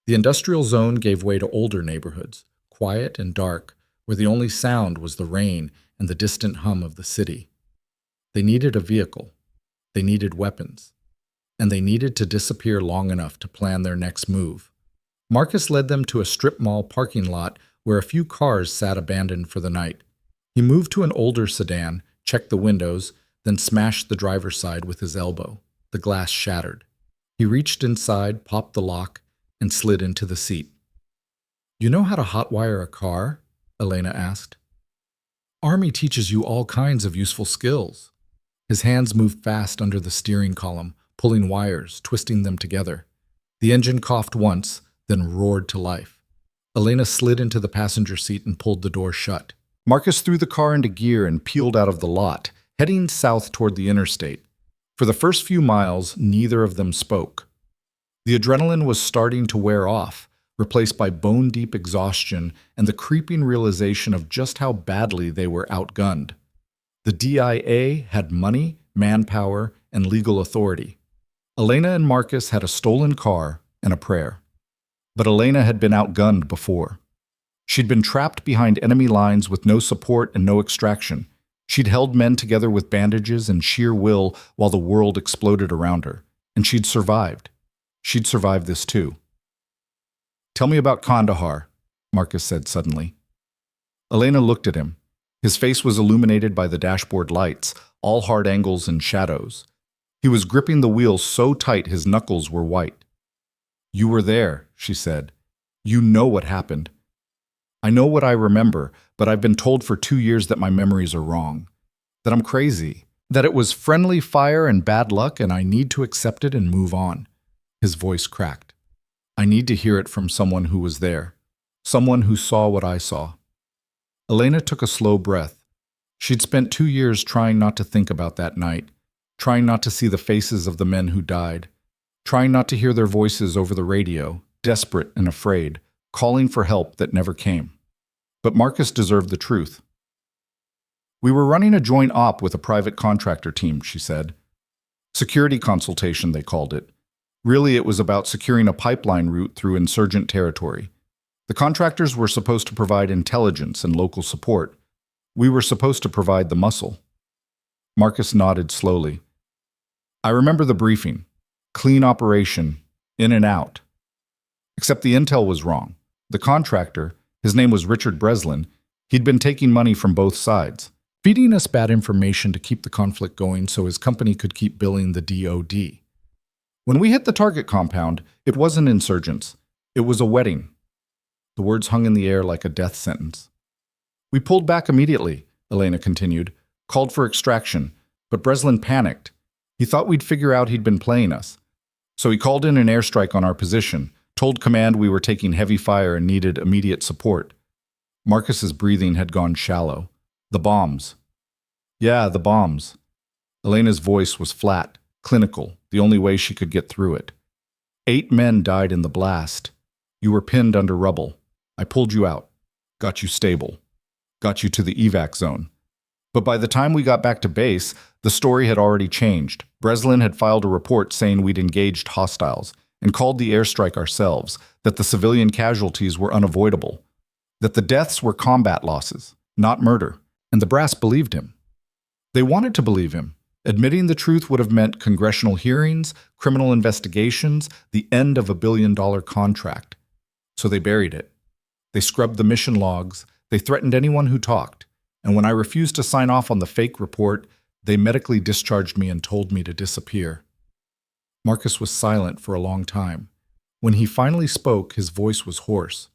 The industrial zone gave way to older neighborhoods, quiet and dark, where the only sound was the rain and the distant hum of the city. They needed a vehicle. They needed weapons. And they needed to disappear long enough to plan their next move. Marcus led them to a strip mall parking lot where a few cars sat abandoned for the night. He moved to an older sedan, checked the windows, then smashed the driver's side with his elbow. The glass shattered. He reached inside, popped the lock, and slid into the seat. "You know how to hotwire a car?" Elena asked. "Army teaches you all kinds of useful skills." His hands moved fast under the steering column, pulling wires, twisting them together. The engine coughed once, then roared to life. Elena slid into the passenger seat and pulled the door shut. Marcus threw the car into gear and peeled out of the lot, heading south toward the interstate. For the first few miles, neither of them spoke. The adrenaline was starting to wear off, replaced by bone-deep exhaustion and the creeping realization of just how badly they were outgunned. The DIA had money, manpower, and legal authority. Elena and Marcus had a stolen car and a prayer. But Elena had been outgunned before. She'd been trapped behind enemy lines with no support and no extraction. She'd held men together with bandages and sheer will while the world exploded around her. And she'd survived. She'd survived this too. "Tell me about Kandahar," Marcus said suddenly. Elena looked at him. His face was illuminated by the dashboard lights, all hard angles and shadows. He was gripping the wheel so tight his knuckles were white. "You were there," she said. "You know what happened." "I know what I remember, but I've been told for 2 years that my memories are wrong. That I'm crazy. That it was friendly fire and bad luck and I need to accept it and move on." His voice cracked. "I need to hear it from someone who was there. Someone who saw what I saw." Elena took a slow breath. She'd spent 2 years trying not to think about that night, trying not to see the faces of the men who died, trying not to hear their voices over the radio, desperate and afraid, calling for help that never came. But Marcus deserved the truth. "We were running a joint op with a private contractor team," she said. "Security consultation, they called it. Really, it was about securing a pipeline route through insurgent territory. The contractors were supposed to provide intelligence and local support. We were supposed to provide the muscle." Marcus nodded slowly. I remember the briefing. Clean operation, in and out. Except the intel was wrong. The contractor, his name was Richard Breslin, he'd been taking money from both sides, feeding us bad information to keep the conflict going so his company could keep billing the DOD. When we hit the target compound, it wasn't insurgents. It was a wedding. The words hung in the air like a death sentence. We pulled back immediately, Elena continued, called for extraction, but Breslin panicked. He thought we'd figure out he'd been playing us. So he called in an airstrike on our position, told command we were taking heavy fire and needed immediate support. Marcus's breathing had gone shallow. The bombs. Yeah, the bombs. Elena's voice was flat, clinical, the only way she could get through it. 8 men died in the blast. You were pinned under rubble. I pulled you out, got you stable, got you to the evac zone. But by the time we got back to base, the story had already changed. Breslin had filed a report saying we'd engaged hostiles and called the airstrike ourselves, that the civilian casualties were unavoidable, that the deaths were combat losses, not murder, and the brass believed him. They wanted to believe him. Admitting the truth would have meant congressional hearings, criminal investigations, the end of a billion-dollar contract. So they buried it. They scrubbed the mission logs, they threatened anyone who talked, and when I refused to sign off on the fake report, they medically discharged me and told me to disappear. Marcus was silent for a long time. When he finally spoke, his voice was hoarse.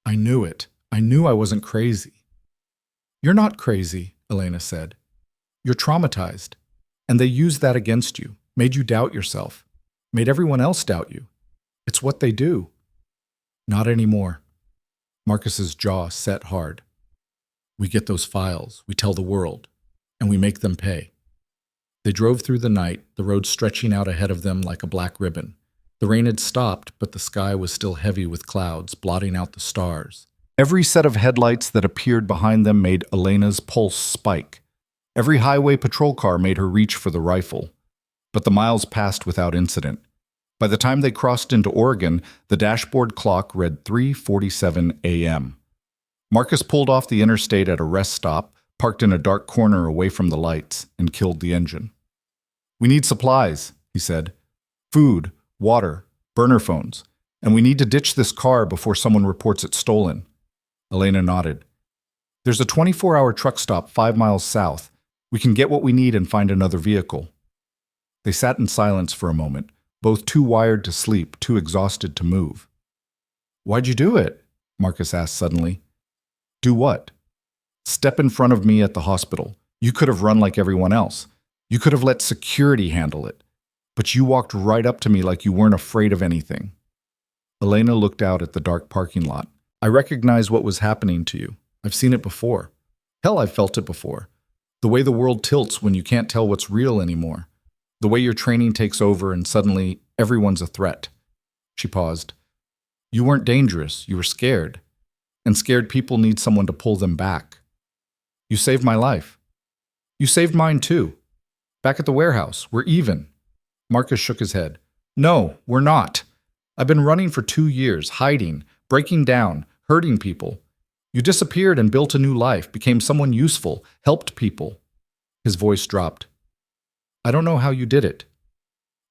I knew it. I knew I wasn't crazy. You're not crazy, Elena said. You're traumatized. And they used that against you, made you doubt yourself, made everyone else doubt you. It's what they do. Not anymore. Marcus's jaw set hard. We get those files, we tell the world, and we make them pay. They drove through the night, the road stretching out ahead of them like a black ribbon. The rain had stopped, but the sky was still heavy with clouds, blotting out the stars. Every set of headlights that appeared behind them made Elena's pulse spike. Every highway patrol car made her reach for the rifle. But the miles passed without incident. By the time they crossed into Oregon, the dashboard clock read 3:47 a.m. Marcus pulled off the interstate at a rest stop, parked in a dark corner away from the lights, and killed the engine. We need supplies, he said. Food, water, burner phones, and we need to ditch this car before someone reports it stolen. Elena nodded. There's a 24-hour truck stop 5 miles south. We can get what we need and find another vehicle. They sat in silence for a moment, both too wired to sleep, too exhausted to move. Why'd you do it? Marcus asked suddenly. Do what? Step in front of me at the hospital. You could have run like everyone else. You could have let security handle it. But you walked right up to me like you weren't afraid of anything. Elena looked out at the dark parking lot. I recognize what was happening to you. I've seen it before. Hell, I've felt it before. The way the world tilts when you can't tell what's real anymore. The way your training takes over and suddenly everyone's a threat. She paused. You weren't dangerous. You were scared. And scared people need someone to pull them back. You saved my life. You saved mine too. Back at the warehouse, we're even. Marcus shook his head. No, we're not. I've been running for 2 years, hiding, breaking down, hurting people. You disappeared and built a new life, became someone useful, helped people. His voice dropped. I don't know how you did it.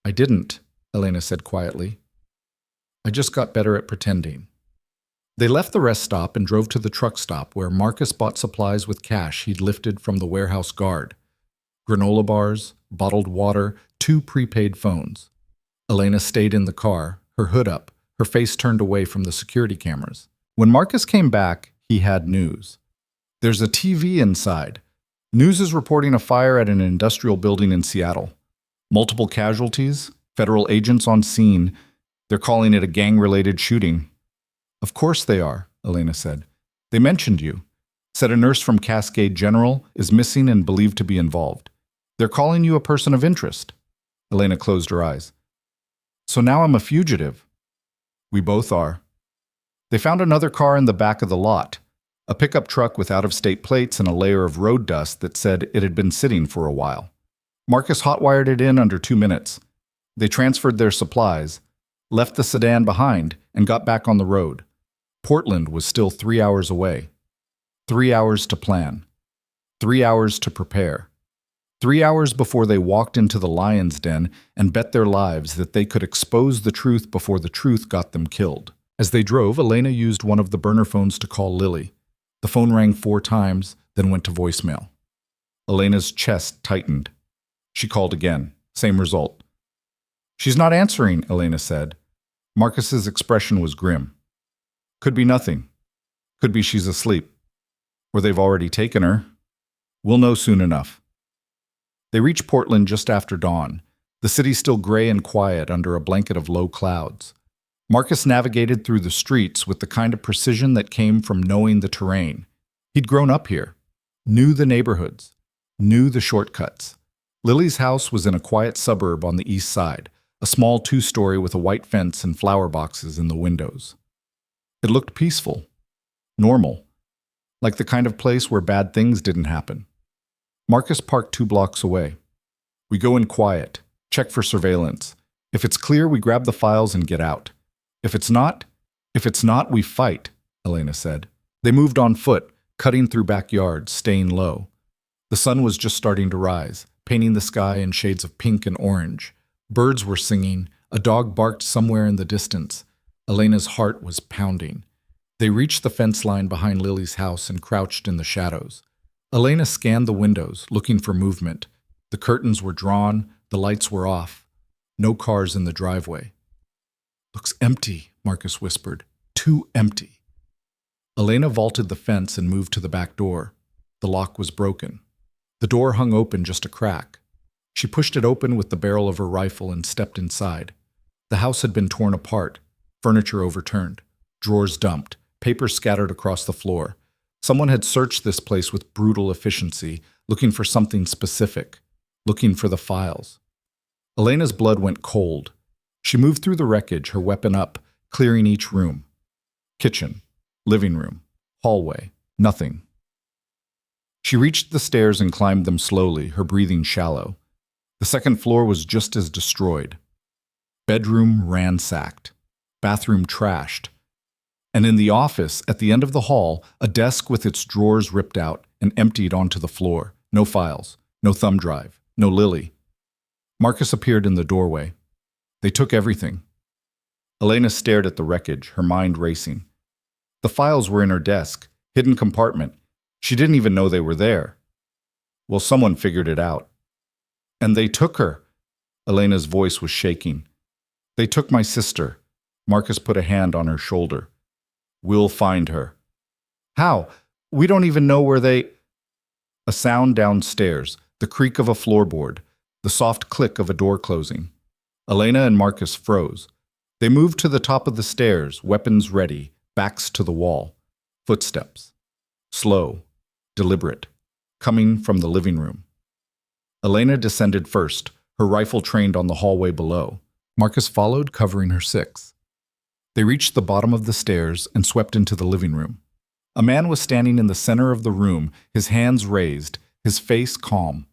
I didn't, Elena said quietly. I just got better at pretending. They left the rest stop and drove to the truck stop where Marcus bought supplies with cash he'd lifted from the warehouse guard. Granola bars, bottled water, 2 prepaid phones. Elena stayed in the car, her hood up, her face turned away from the security cameras. When Marcus came back, he had news. There's a TV inside. News is reporting a fire at an industrial building in Seattle. Multiple casualties, federal agents on scene. They're calling it a gang-related shooting. Of course they are, Elena said. They mentioned you. Said a nurse from Cascade General is missing and believed to be involved. They're calling you a person of interest. Elena closed her eyes. So now I'm a fugitive. We both are. They found another car in the back of the lot, a pickup truck with out-of-state plates and a layer of road dust that said it had been sitting for a while. Marcus hotwired it in under 2 minutes. They transferred their supplies, left the sedan behind, and got back on the road. Portland was still 3 hours away. 3 hours to plan. 3 hours to prepare. 3 hours before they walked into the lion's den and bet their lives that they could expose the truth before the truth got them killed. As they drove, Elena used one of the burner phones to call Lily. The phone rang 4 times, then went to voicemail. Elena's chest tightened. She called again. Same result. "She's not answering," Elena said. Marcus's expression was grim. "Could be nothing. Could be she's asleep. Or they've already taken her. We'll know soon enough." They reached Portland just after dawn, the city still gray and quiet under a blanket of low clouds. Marcus navigated through the streets with the kind of precision that came from knowing the terrain. He'd grown up here, knew the neighborhoods, knew the shortcuts. Lily's house was in a quiet suburb on the east side, a small 2-story with a white fence and flower boxes in the windows. It looked peaceful, normal, like the kind of place where bad things didn't happen. Marcus parked 2 blocks away. "We go in quiet, check for surveillance. If it's clear, we grab the files and get out. If it's not, we fight," Elena said. They moved on foot, cutting through backyards, staying low. The sun was just starting to rise, painting the sky in shades of pink and orange. Birds were singing, a dog barked somewhere in the distance. Elena's heart was pounding. They reached the fence line behind Lily's house and crouched in the shadows. Elena scanned the windows, looking for movement. The curtains were drawn, the lights were off. No cars in the driveway. "Looks empty," Marcus whispered. "Too empty." Elena vaulted the fence and moved to the back door. The lock was broken. The door hung open just a crack. She pushed it open with the barrel of her rifle and stepped inside. The house had been torn apart, furniture overturned, drawers dumped, paper scattered across the floor. Someone had searched this place with brutal efficiency, looking for something specific, looking for the files. Elena's blood went cold. She moved through the wreckage, her weapon up, clearing each room. Kitchen, living room, hallway, nothing. She reached the stairs and climbed them slowly, her breathing shallow. The second floor was just as destroyed. Bedroom ransacked. Bathroom trashed. And in the office, at the end of the hall, a desk with its drawers ripped out and emptied onto the floor. No files, no thumb drive, no Lily. Marcus appeared in the doorway. They took everything. Elena stared at the wreckage, her mind racing. The files were in her desk, hidden compartment. She didn't even know they were there. Well, someone figured it out. "And they took her." Elena's voice was shaking. "They took my sister." Marcus put a hand on her shoulder. "We'll find her." "How? We don't even know where they—" A sound downstairs, the creak of a floorboard, the soft click of a door closing. Elena and Marcus froze. They moved to the top of the stairs, weapons ready, backs to the wall. Footsteps. Slow, deliberate, coming from the living room. Elena descended first, her rifle trained on the hallway below. Marcus followed, covering her 6. They reached the bottom of the stairs and swept into the living room. A man was standing in the center of the room, his hands raised, his face calm.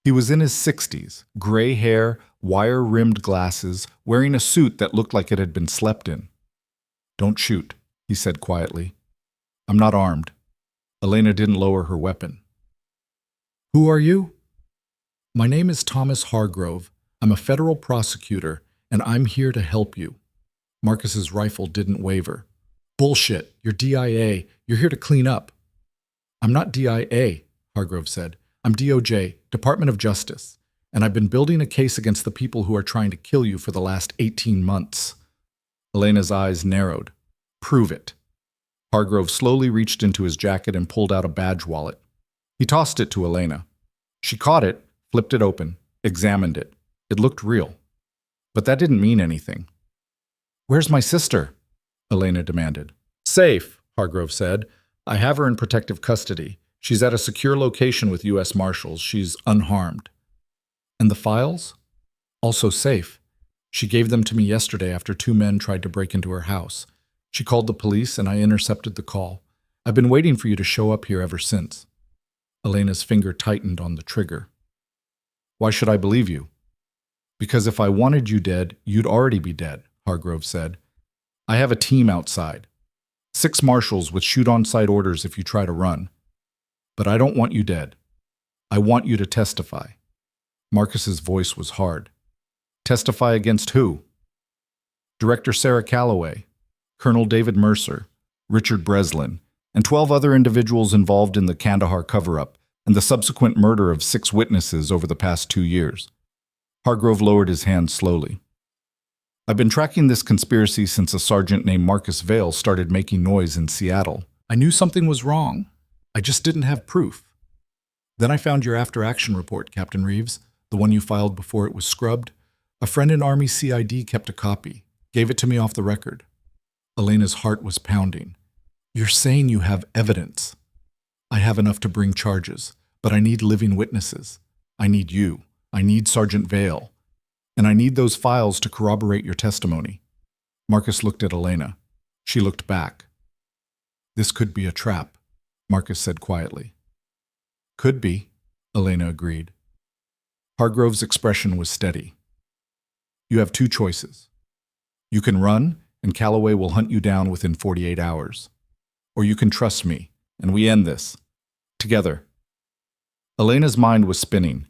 He was in his 60s, gray hair, wire-rimmed glasses, wearing a suit that looked like it had been slept in. "Don't shoot," he said quietly. "I'm not armed." Elena didn't lower her weapon. "Who are you?" "My name is Thomas Hargrove. I'm a federal prosecutor, and I'm here to help you." Marcus's rifle didn't waver. "Bullshit. You're DIA. You're here to clean up." "I'm not DIA," Hargrove said. "I'm DOJ, Department of Justice, and I've been building a case against the people who are trying to kill you for the last 18 months. Elena's eyes narrowed. "Prove it." Hargrove slowly reached into his jacket and pulled out a badge wallet. He tossed it to Elena. She caught it, flipped it open, examined it. It looked real. But that didn't mean anything. "Where's my sister?" Elena demanded. "Safe," Hargrove said. "I have her in protective custody. She's at a secure location with U.S. Marshals. She's unharmed." "And the files?" "Also safe. She gave them to me yesterday after 2 men tried to break into her house. She called the police and I intercepted the call. I've been waiting for you to show up here ever since." Elena's finger tightened on the trigger. "Why should I believe you?" "Because if I wanted you dead, you'd already be dead," Hargrove said. "I have a team outside. 6 marshals with shoot-on-sight orders if you try to run. But I don't want you dead." I want you to testify. Marcus's voice was hard. Testify against who? Director Sarah Calloway, Colonel David Mercer, Richard Breslin, and 12 other individuals involved in the Kandahar cover-up and the subsequent murder of 6 witnesses over the past 2 years. Hargrove lowered his hand slowly. I've been tracking this conspiracy since a sergeant named Marcus Vale started making noise in Seattle. I knew something was wrong. I just didn't have proof. Then I found your after-action report, Captain Reeves, the one you filed before it was scrubbed. A friend in Army CID kept a copy, gave it to me off the record. Elena's heart was pounding. You're saying you have evidence. I have enough to bring charges, but I need living witnesses. I need you. I need Sergeant Vale. And I need those files to corroborate your testimony. Marcus looked at Elena. She looked back. This could be a trap, Marcus said quietly. Could be, Elena agreed. Hargrove's expression was steady. You have 2 choices. You can run, and Calloway will hunt you down within 48 hours. Or you can trust me, and we end this. Together. Elena's mind was spinning.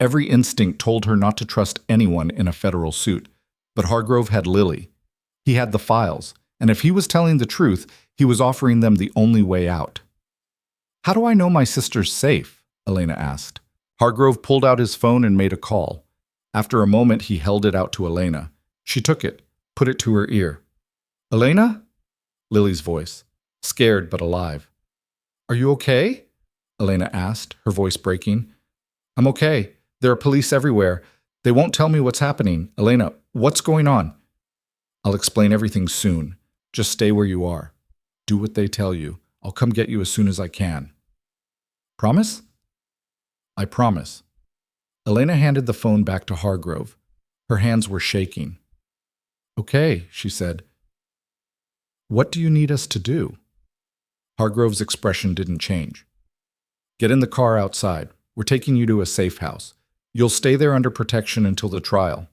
Every instinct told her not to trust anyone in a federal suit, but Hargrove had Lily. He had the files, and if he was telling the truth, he was offering them the only way out. How do I know my sister's safe? Elena asked. Hargrove pulled out his phone and made a call. After a moment, he held it out to Elena. She took it, put it to her ear. Elena? Lily's voice, scared but alive. Are you okay? Elena asked, her voice breaking. I'm okay. There are police everywhere. They won't tell me what's happening. Elena, what's going on? I'll explain everything soon. Just stay where you are. Do what they tell you. I'll come get you as soon as I can. Promise? I promise. Elena handed the phone back to Hargrove. Her hands were shaking. Okay, she said. What do you need us to do? Hargrove's expression didn't change. Get in the car outside. We're taking you to a safe house. You'll stay there under protection until the trial.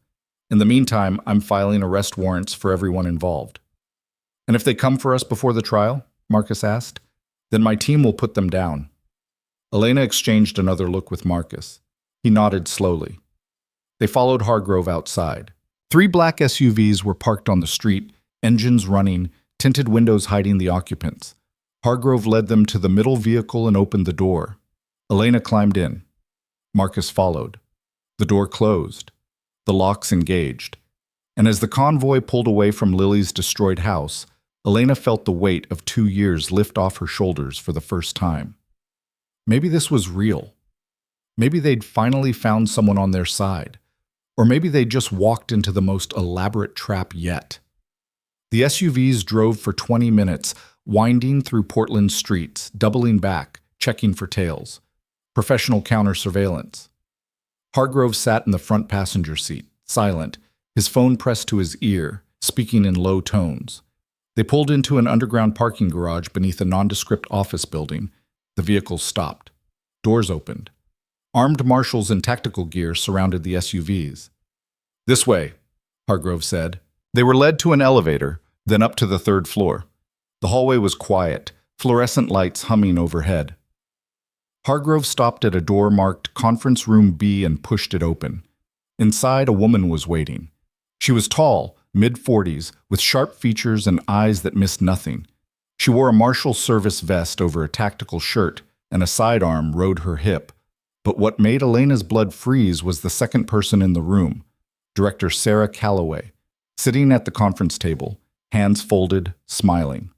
In the meantime, I'm filing arrest warrants for everyone involved. And if they come for us before the trial, Marcus asked, then my team will put them down. Elena exchanged another look with Marcus. He nodded slowly. They followed Hargrove outside. 3 black SUVs were parked on the street, engines running, tinted windows hiding the occupants. Hargrove led them to the middle vehicle and opened the door. Elena climbed in. Marcus followed. The door closed. The locks engaged. And as the convoy pulled away from Lily's destroyed house, Elena felt the weight of 2 years lift off her shoulders for the first time. Maybe this was real. Maybe they'd finally found someone on their side. Or maybe they'd just walked into the most elaborate trap yet. The SUVs drove for 20 minutes, winding through Portland's streets, doubling back, checking for tails. Professional counter-surveillance. Hargrove sat in the front passenger seat, silent, his phone pressed to his ear, speaking in low tones. They pulled into an underground parking garage beneath a nondescript office building. The vehicles stopped. Doors opened. Armed marshals in tactical gear surrounded the SUVs. This way, Hargrove said. They were led to an elevator, then up to the 3rd floor. The hallway was quiet, fluorescent lights humming overhead. Hargrove stopped at a door marked Conference Room B and pushed it open. Inside, a woman was waiting. She was tall, mid-40s, with sharp features and eyes that missed nothing. She wore a Marshal Service vest over a tactical shirt, and a sidearm rode her hip. But what made Elena's blood freeze was the second person in the room, Director Sarah Calloway, sitting at the conference table, hands folded, smiling.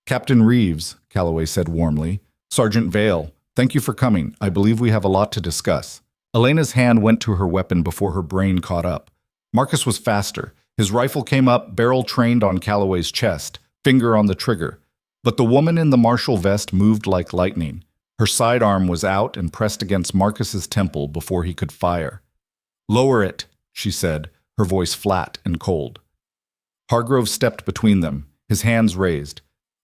Captain Reeves, Calloway said warmly. Sergeant Vale, thank you for coming. I believe we have a lot to discuss. Elena's hand went to her weapon before her brain caught up. Marcus was faster. His rifle came up, barrel trained on Calloway's chest, finger on the trigger. But the woman in the martial vest moved like lightning. Her sidearm was out and pressed against Marcus's temple before he could fire. Lower it, she said, her voice flat and cold. Hargrove stepped between them, his hands raised.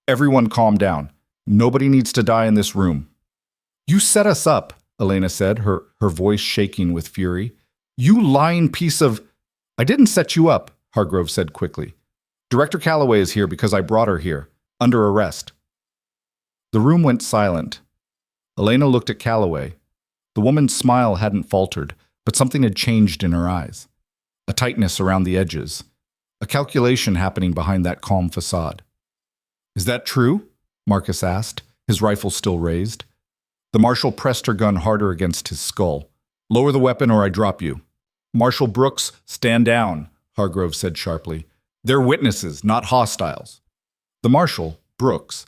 Everyone calm down. Nobody needs to die in this room. You set us up, Elena said, her voice shaking with fury. You lying piece of... I didn't set you up, Hargrove said quickly. Director Calloway is here because I brought her here, under arrest. The room went silent. Elena looked at Calloway. The woman's smile hadn't faltered, but something had changed in her eyes. A tightness around the edges. A calculation happening behind that calm facade. "Is that true?" Marcus asked, his rifle still raised. The marshal pressed her gun harder against his skull. "Lower the weapon or I drop you." "Marshal Brooks, stand down," Hargrove said sharply. "They're witnesses, not hostiles." The marshal, Brooks,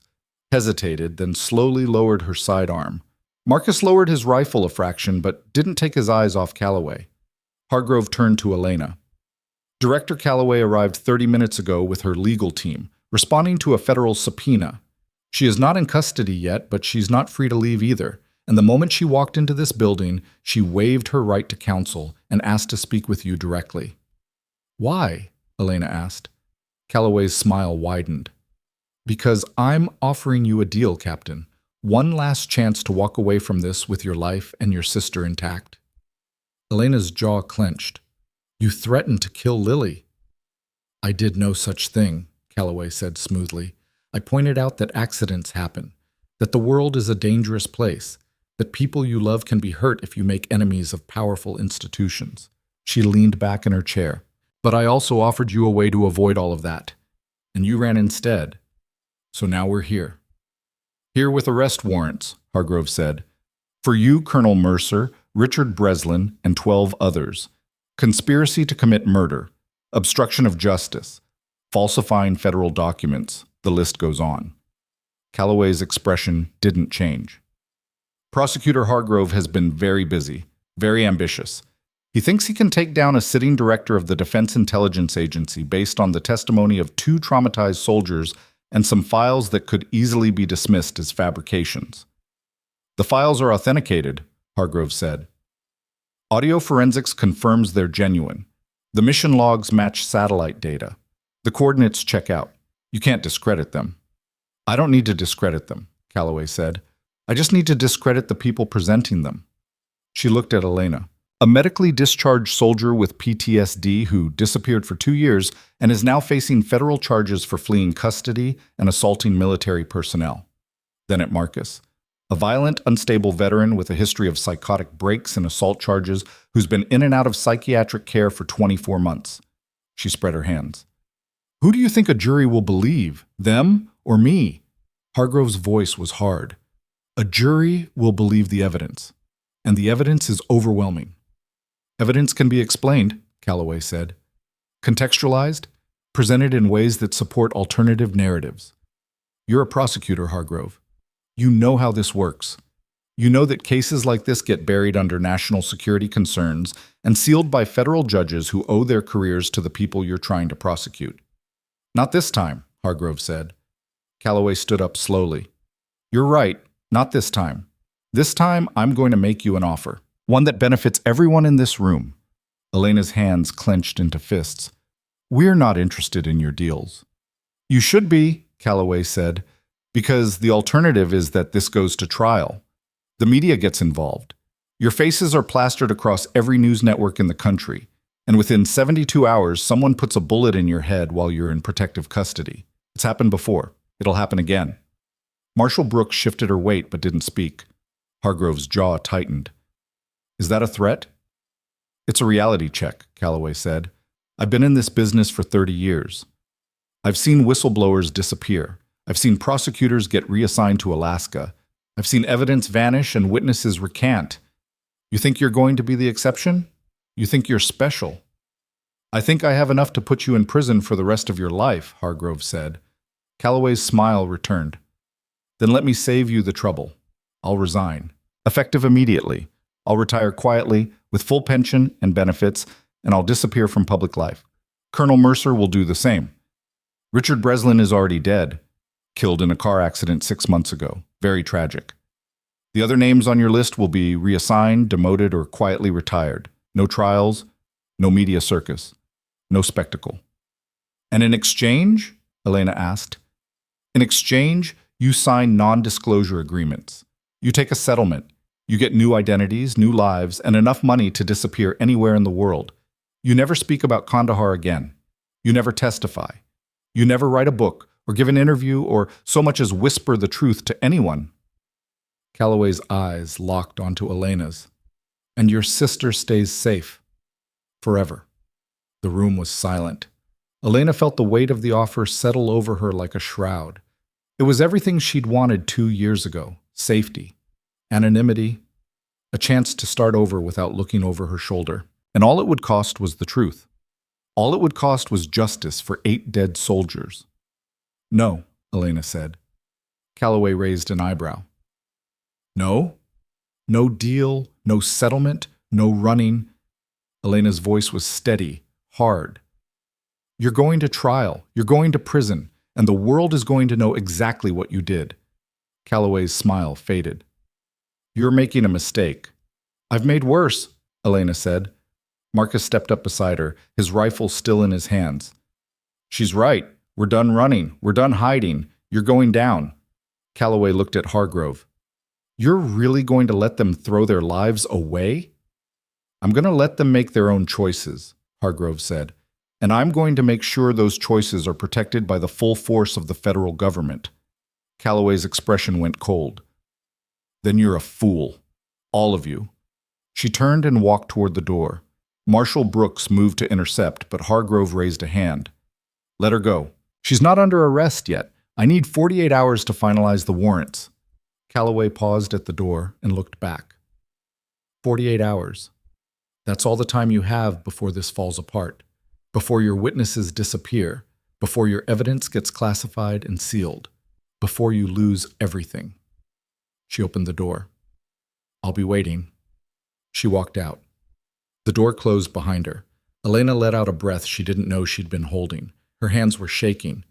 hesitated, then slowly lowered her sidearm. Marcus lowered his rifle a fraction, but didn't take his eyes off Calloway. Hargrove turned to Elena. "Director Calloway arrived 30 minutes ago with her legal team, responding to a federal subpoena. She is not in custody yet, but she's not free to leave either. And the moment she walked into this building, she waived her right to counsel and asked to speak with you directly." "Why?" Elena asked. Calloway's smile widened. "Because I'm offering you a deal, Captain. One last chance to walk away from this with your life and your sister intact." Elena's jaw clenched. "You threatened to kill Lily." "I did no such thing," Calloway said smoothly. "I pointed out that accidents happen, that the world is a dangerous place, that people you love can be hurt if you make enemies of powerful institutions." She leaned back in her chair. "But I also offered you a way to avoid all of that, and you ran instead. So now we're here." "Here with arrest warrants," Hargrove said. "For you, Colonel Mercer, Richard Breslin, and 12 others. Conspiracy to commit murder, obstruction of justice, falsifying federal documents, the list goes on." Calloway's expression didn't change. "Prosecutor Hargrove has been very busy, very ambitious. He thinks he can take down a sitting director of the Defense Intelligence Agency based on the testimony of 2 traumatized soldiers and some files that could easily be dismissed as fabrications." "The files are authenticated," Hargrove said. "Audio forensics confirms they're genuine. The mission logs match satellite data. The coordinates check out. You can't discredit them." "I don't need to discredit them," Calloway said. "I just need to discredit the people presenting them." She looked at Elena. "A medically discharged soldier with PTSD who disappeared for 2 years and is now facing federal charges for fleeing custody and assaulting military personnel." Then at Marcus. "A violent, unstable veteran with a history of psychotic breaks and assault charges who's been in and out of psychiatric care for 24 months. She spread her hands. "Who do you think a jury will believe, them or me?" Hargrove's voice was hard. "A jury will believe the evidence, and the evidence is overwhelming." "Evidence can be explained," Calloway said. "Contextualized, presented in ways that support alternative narratives. You're a prosecutor, Hargrove. You know how this works. You know that cases like this get buried under national security concerns and sealed by federal judges who owe their careers to the people you're trying to prosecute." "Not this time," Hargrove said. Calloway stood up slowly. "You're right, not this time. This time, I'm going to make you an offer. One that benefits everyone in this room." Elena's hands clenched into fists. "We're not interested in your deals." "You should be," Calloway said, "because the alternative is that this goes to trial. The media gets involved. Your faces are plastered across every news network in the country, and within 72 hours, someone puts a bullet in your head while you're in protective custody. It's happened before. It'll happen again." Marshal Brooks shifted her weight but didn't speak. Hargrove's jaw tightened. "Is that a threat?" "It's a reality check," Calloway said. "I've been in this business for 30 years. I've seen whistleblowers disappear. I've seen prosecutors get reassigned to Alaska. I've seen evidence vanish and witnesses recant. You think you're going to be the exception? You think you're special?" "I think I have enough to put you in prison for the rest of your life," Hargrove said. Calloway's smile returned. "Then let me save you the trouble. I'll resign. Effective immediately. I'll retire quietly, with full pension and benefits, and I'll disappear from public life. Colonel Mercer will do the same. Richard Breslin is already dead, killed in a car accident 6 months ago. Very tragic. The other names on your list will be reassigned, demoted, or quietly retired. No trials, no media circus, no spectacle." "And in exchange?" Elena asked. "In exchange, you sign non-disclosure agreements. You take a settlement. You get new identities, new lives, and enough money to disappear anywhere in the world. You never speak about Kandahar again. You never testify. You never write a book or give an interview or so much as whisper the truth to anyone." Calloway's eyes locked onto Elena's. And your sister stays safe. Forever. The room was silent. Elena felt the weight of the offer settle over her like a shroud. It was everything she'd wanted 2 years ago. Safety, anonymity, a chance to start over without looking over her shoulder. And all it would cost was the truth. All it would cost was justice for 8 dead soldiers. No, Elena said. Calloway raised an eyebrow. No? No deal, no settlement, no running. Elena's voice was steady, hard. You're going to trial, you're going to prison, and the world is going to know exactly what you did. Calloway's smile faded. You're making a mistake. I've made worse, Elena said. Marcus stepped up beside her, his rifle still in his hands. She's right. We're done running. We're done hiding. You're going down. Calloway looked at Hargrove. You're really going to let them throw their lives away? I'm going to let them make their own choices, Hargrove said, and I'm going to make sure those choices are protected by the full force of the federal government. Calloway's expression went cold. Then you're a fool. All of you. She turned and walked toward the door. Marshal Brooks moved to intercept, but Hargrove raised a hand. Let her go. She's not under arrest yet. I need 48 hours to finalize the warrants. Calloway paused at the door and looked back. 48 hours. That's all the time you have before this falls apart, before your witnesses disappear, before your evidence gets classified and sealed, before you lose everything. She opened the door. I'll be waiting. She walked out. The door closed behind her. Elena let out a breath she didn't know she'd been holding. Her hands were shaking.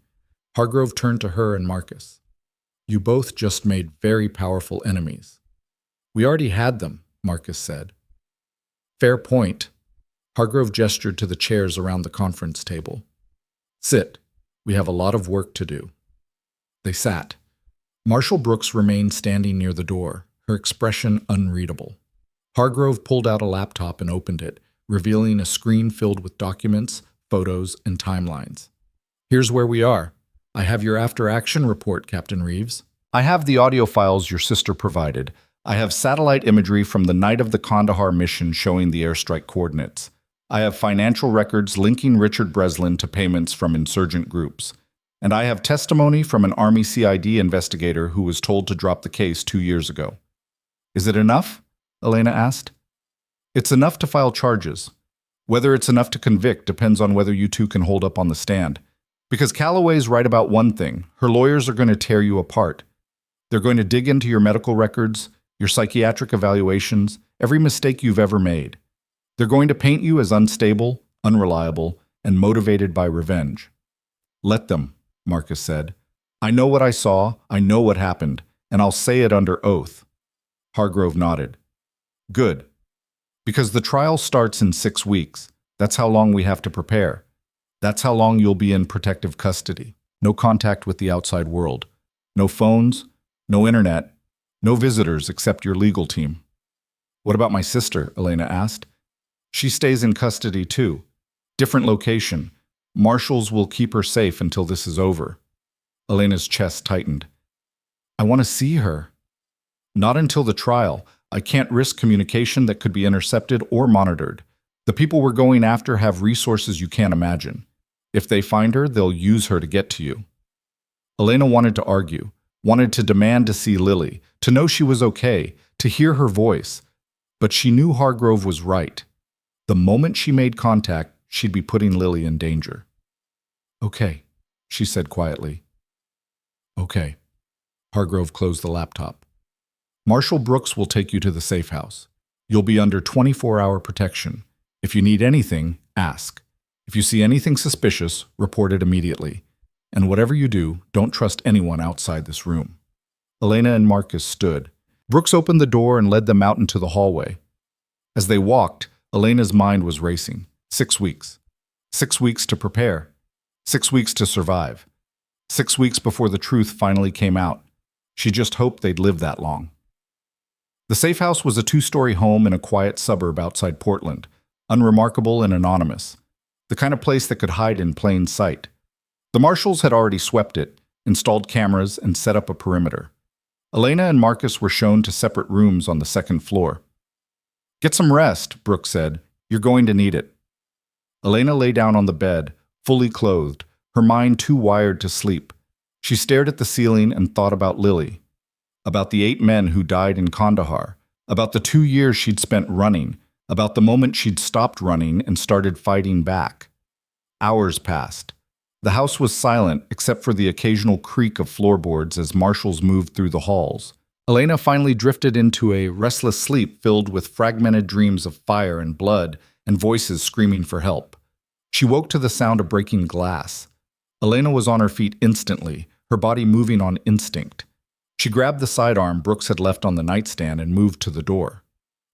Hargrove turned to her and Marcus. You both just made very powerful enemies. We already had them, Marcus said. Fair point. Hargrove gestured to the chairs around the conference table. Sit. We have a lot of work to do. They sat. Marshal Brooks remained standing near the door, her expression unreadable. Hargrove pulled out a laptop and opened it, revealing a screen filled with documents, photos, and timelines. Here's where we are. I have your after-action report, Captain Reeves. I have the audio files your sister provided. I have satellite imagery from the night of the Kandahar mission showing the airstrike coordinates. I have financial records linking Richard Breslin to payments from insurgent groups. And I have testimony from an Army CID investigator who was told to drop the case 2 years ago. Is it enough? Elena asked. It's enough to file charges. Whether it's enough to convict depends on whether you two can hold up on the stand. Because Calloway's right about one thing. Her lawyers are going to tear you apart. They're going to dig into your medical records, your psychiatric evaluations, every mistake you've ever made. They're going to paint you as unstable, unreliable, and motivated by revenge. Let them, Marcus said. I know what I saw, I know what happened, and I'll say it under oath. Hargrove nodded. Good. Because the trial starts in 6 weeks. That's how long we have to prepare. That's how long you'll be in protective custody. No contact with the outside world. No phones, no internet, no visitors except your legal team. What about my sister? Elena asked. She stays in custody too. Different location. Marshals will keep her safe until this is over. Elena's chest tightened. I want to see her. Not until the trial. I can't risk communication that could be intercepted or monitored. The people we're going after have resources you can't imagine. If they find her, they'll use her to get to you. Elena wanted to argue, wanted to demand to see Lily, to know she was okay, to hear her voice. But she knew Hargrove was right. The moment she made contact, she'd be putting Lily in danger. Okay, she said quietly. Okay. Hargrove closed the laptop. Marshal Brooks will take you to the safe house. You'll be under 24-hour protection. If you need anything, ask. If you see anything suspicious, report it immediately. And whatever you do, don't trust anyone outside this room. Elena and Marcus stood. Brooks opened the door and led them out into the hallway. As they walked, Elena's mind was racing. 6 weeks. 6 weeks to prepare. 6 weeks to survive. 6 weeks before the truth finally came out. She just hoped they'd live that long. The safe house was a 2-story home in a quiet suburb outside Portland, unremarkable and anonymous, the kind of place that could hide in plain sight. The marshals had already swept it, installed cameras, and set up a perimeter. Elena and Marcus were shown to separate rooms on the 2nd floor. Get some rest, Brooks said. You're going to need it. Elena lay down on the bed, fully clothed, her mind too wired to sleep. She stared at the ceiling and thought about Lily, about the 8 men who died in Kandahar, about the 2 years she'd spent running, about the moment she'd stopped running and started fighting back. Hours passed. The house was silent except for the occasional creak of floorboards as marshals moved through the halls. Elena finally drifted into a restless sleep filled with fragmented dreams of fire and blood and voices screaming for help. She woke to the sound of breaking glass. Elena was on her feet instantly, her body moving on instinct. She grabbed the sidearm Brooks had left on the nightstand and moved to the door.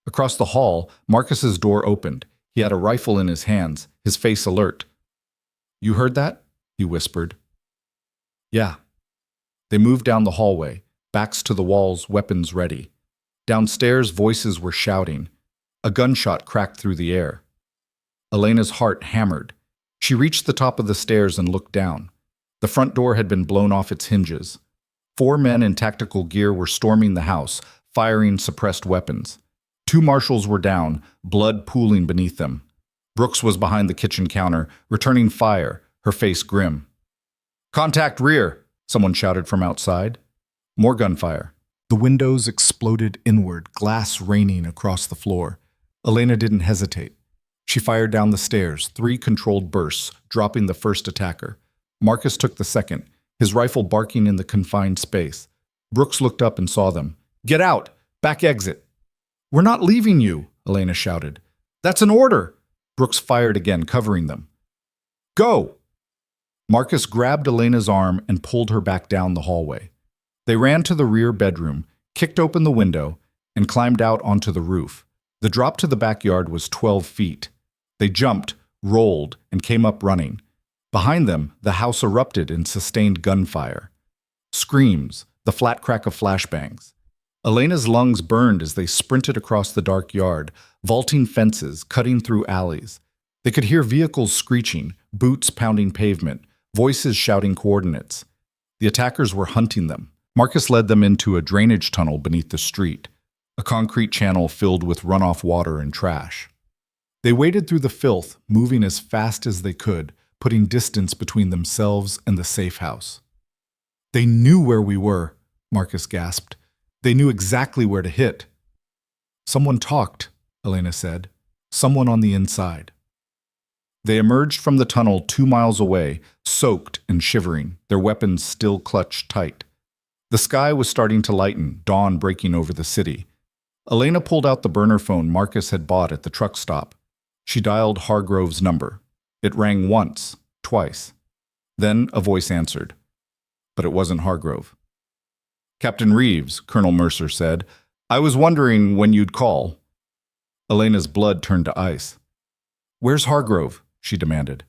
Across the hall, Marcus's door opened. He had a rifle in his hands, his face alert. "You heard that?" he whispered. "Yeah." They moved down the hallway, backs to the walls, weapons ready. Downstairs, voices were shouting. A gunshot cracked through the air. Elena's heart hammered. She reached the top of the stairs and looked down. The front door had been blown off its hinges. 4 men in tactical gear were storming the house, firing suppressed weapons. 2 marshals were down, blood pooling beneath them. Brooks was behind the kitchen counter, returning fire, her face grim. "Contact rear!" someone shouted from outside. More gunfire. The windows exploded inward, glass raining across the floor. Elena didn't hesitate. She fired down the stairs, 3 controlled bursts, dropping the first attacker. Marcus took the second, his rifle barking in the confined space. Brooks looked up and saw them. "Get out! Back exit!" "We're not leaving you!" Elena shouted. "That's an order!" Brooks fired again, covering them. "Go!" Marcus grabbed Elena's arm and pulled her back down the hallway. They ran to the rear bedroom, kicked open the window, and climbed out onto the roof. The drop to the backyard was 12 feet. They jumped, rolled, and came up running. Behind them, the house erupted in sustained gunfire. Screams, the flat crack of flashbangs. Elena's lungs burned as they sprinted across the dark yard, vaulting fences, cutting through alleys. They could hear vehicles screeching, boots pounding pavement, voices shouting coordinates. The attackers were hunting them. Marcus led them into a drainage tunnel beneath the street, a concrete channel filled with runoff water and trash. They waded through the filth, moving as fast as they could, putting distance between themselves and the safe house. "They knew where we were," Marcus gasped. "They knew exactly where to hit." "Someone talked," Elena said. "Someone on the inside." They emerged from the tunnel 2 miles away, soaked and shivering, their weapons still clutched tight. The sky was starting to lighten, dawn breaking over the city. Elena pulled out the burner phone Marcus had bought at the truck stop. She dialed Hargrove's number. It rang once, twice. Then a voice answered. But it wasn't Hargrove. "Captain Reeves," Colonel Mercer said. "I was wondering when you'd call." Elena's blood turned to ice. "Where's Hargrove?" she demanded.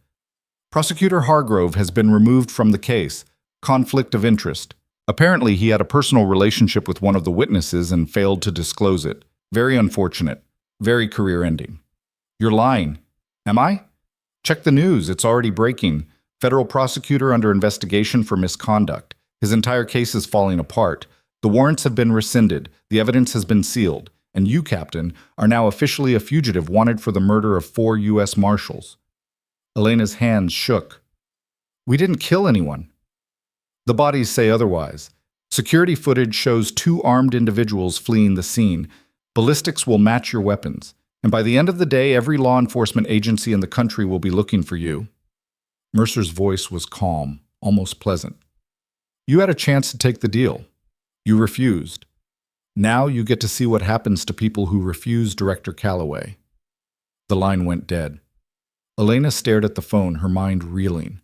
"Prosecutor Hargrove has been removed from the case. Conflict of interest. Apparently he had a personal relationship with one of the witnesses and failed to disclose it. Very unfortunate. Very career-ending." "You're lying." "Am I?" "Check the news. It's already breaking. Federal prosecutor under investigation for misconduct. His entire case is falling apart. The warrants have been rescinded. The evidence has been sealed. And you, Captain, are now officially a fugitive wanted for the murder of 4 U.S. Marshals." Elena's hands shook. "We didn't kill anyone." "The bodies say otherwise. Security footage shows 2 armed individuals fleeing the scene. Ballistics will match your weapons. And by the end of the day, every law enforcement agency in the country will be looking for you." Mercer's voice was calm, almost pleasant. "You had a chance to take the deal. You refused. Now you get to see what happens to people who refuse Director Calloway." The line went dead. Elena stared at the phone, her mind reeling.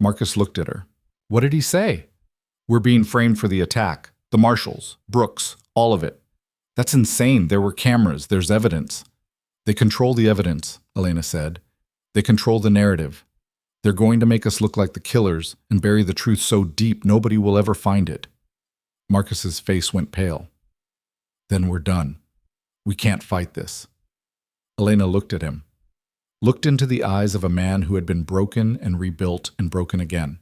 Marcus looked at her. "What did he say?" "We're being framed for the attack. The marshals, Brooks, all of it." "That's insane. There were cameras. There's evidence." "They control the evidence," Elena said. "They control the narrative. They're going to make us look like the killers and bury the truth so deep nobody will ever find it." Marcus's face went pale. "Then we're done. We can't fight this." Elena looked at him. Looked into the eyes of a man who had been broken and rebuilt and broken again.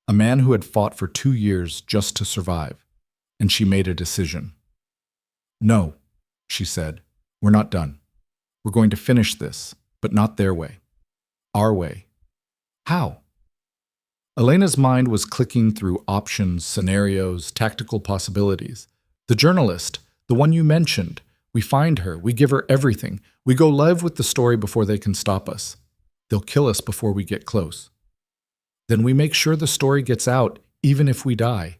A man who had fought for 2 years just to survive. And she made a decision. "No," she said. "We're not done. We're going to finish this, but not their way. Our way. How? Elena's mind was clicking through options, scenarios, tactical possibilities. The journalist, the one you mentioned, we find her, we give her everything. We go live with the story before they can stop us. They'll kill us before we get close. Then we make sure the story gets out, even if we die.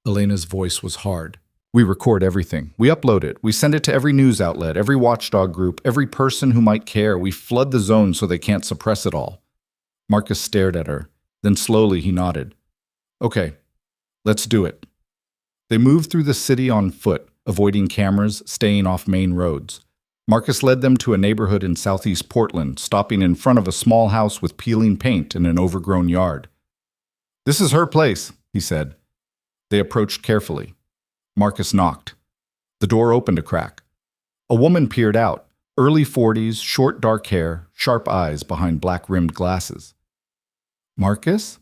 Elena's voice was hard. We record everything. We upload it. We send it to every news outlet, every watchdog group, every person who might care. We flood the zone so they can't suppress it all. Marcus stared at her. Then slowly he nodded. Okay, let's do it. They moved through the city on foot, avoiding cameras, staying off main roads. Marcus led them to a neighborhood in southeast Portland, stopping in front of a small house with peeling paint in an overgrown yard. This is her place, he said. They approached carefully. Marcus knocked. The door opened a crack. A woman peered out, early 40s, short dark hair, sharp eyes behind black-rimmed glasses. Marcus?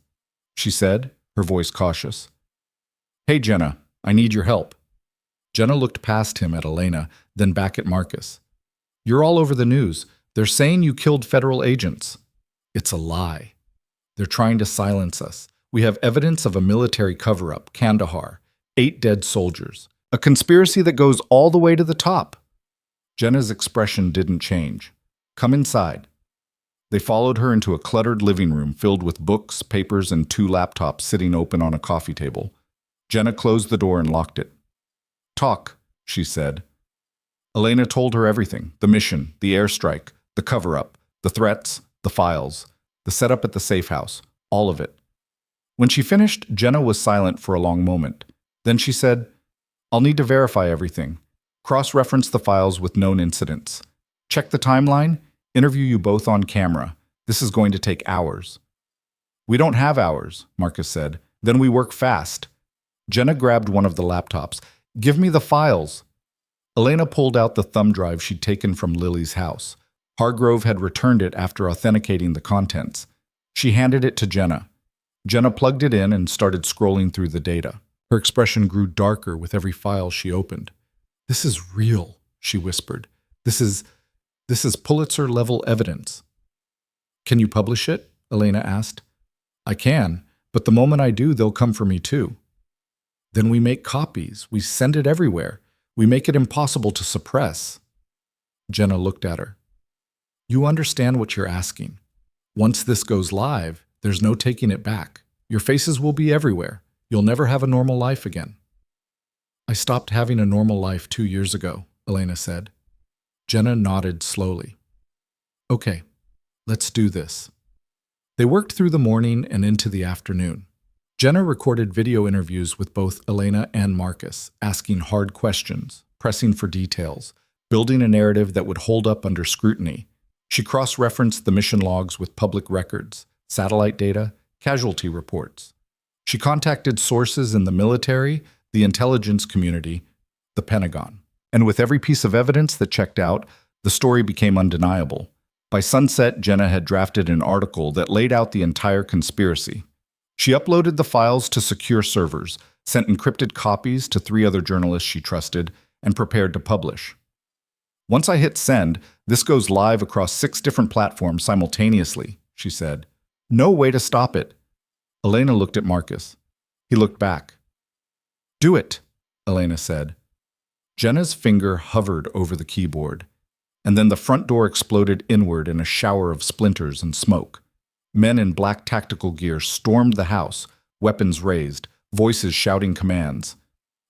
She said, her voice cautious. Hey, Jenna, I need your help. Jenna looked past him at Elena, then back at Marcus. You're all over the news. They're saying you killed federal agents. It's a lie. They're trying to silence us. We have evidence of a military cover-up, Kandahar, 8 dead soldiers, a conspiracy that goes all the way to the top. Jenna's expression didn't change. Come inside. They followed her into a cluttered living room filled with books, papers, and 2 laptops sitting open on a coffee table. Jenna closed the door and locked it. Talk, she said. Elena told her everything, the mission, the airstrike, the cover-up, the threats, the files, the setup at the safe house, all of it. When she finished, Jenna was silent for a long moment. Then she said, I'll need to verify everything. Cross-reference the files with known incidents. Check the timeline. Interview you both on camera. This is going to take hours. We don't have hours, Marcus said. Then we work fast. Jenna grabbed one of the laptops. Give me the files. Elena pulled out the thumb drive she'd taken from Lily's house. Hargrove had returned it after authenticating the contents. She handed it to Jenna. Jenna plugged it in and started scrolling through the data. Her expression grew darker with every file she opened. This is real, she whispered. This is Pulitzer-level evidence. Can you publish it? Elena asked. I can, but the moment I do, they'll come for me too. Then we make copies. We send it everywhere. We make it impossible to suppress. Jenna looked at her. You understand what you're asking. Once this goes live, there's no taking it back. Your faces will be everywhere. You'll never have a normal life again. I stopped having a normal life 2 years ago, Elena said. Jenna nodded slowly. Okay, let's do this. They worked through the morning and into the afternoon. Jenna recorded video interviews with both Elena and Marcus, asking hard questions, pressing for details, building a narrative that would hold up under scrutiny. She cross-referenced the mission logs with public records, satellite data, casualty reports. She contacted sources in the military, the intelligence community, the Pentagon. And with every piece of evidence that checked out, the story became undeniable. By sunset, Jenna had drafted an article that laid out the entire conspiracy. She uploaded the files to secure servers, sent encrypted copies to 3 other journalists she trusted, and prepared to publish. Once I hit send, this goes live across 6 different platforms simultaneously, she said. No way to stop it. Elena looked at Marcus. He looked back. Do it, Elena said. Jenna's finger hovered over the keyboard, and then the front door exploded inward in a shower of splinters and smoke. Men in black tactical gear stormed the house, weapons raised, voices shouting commands.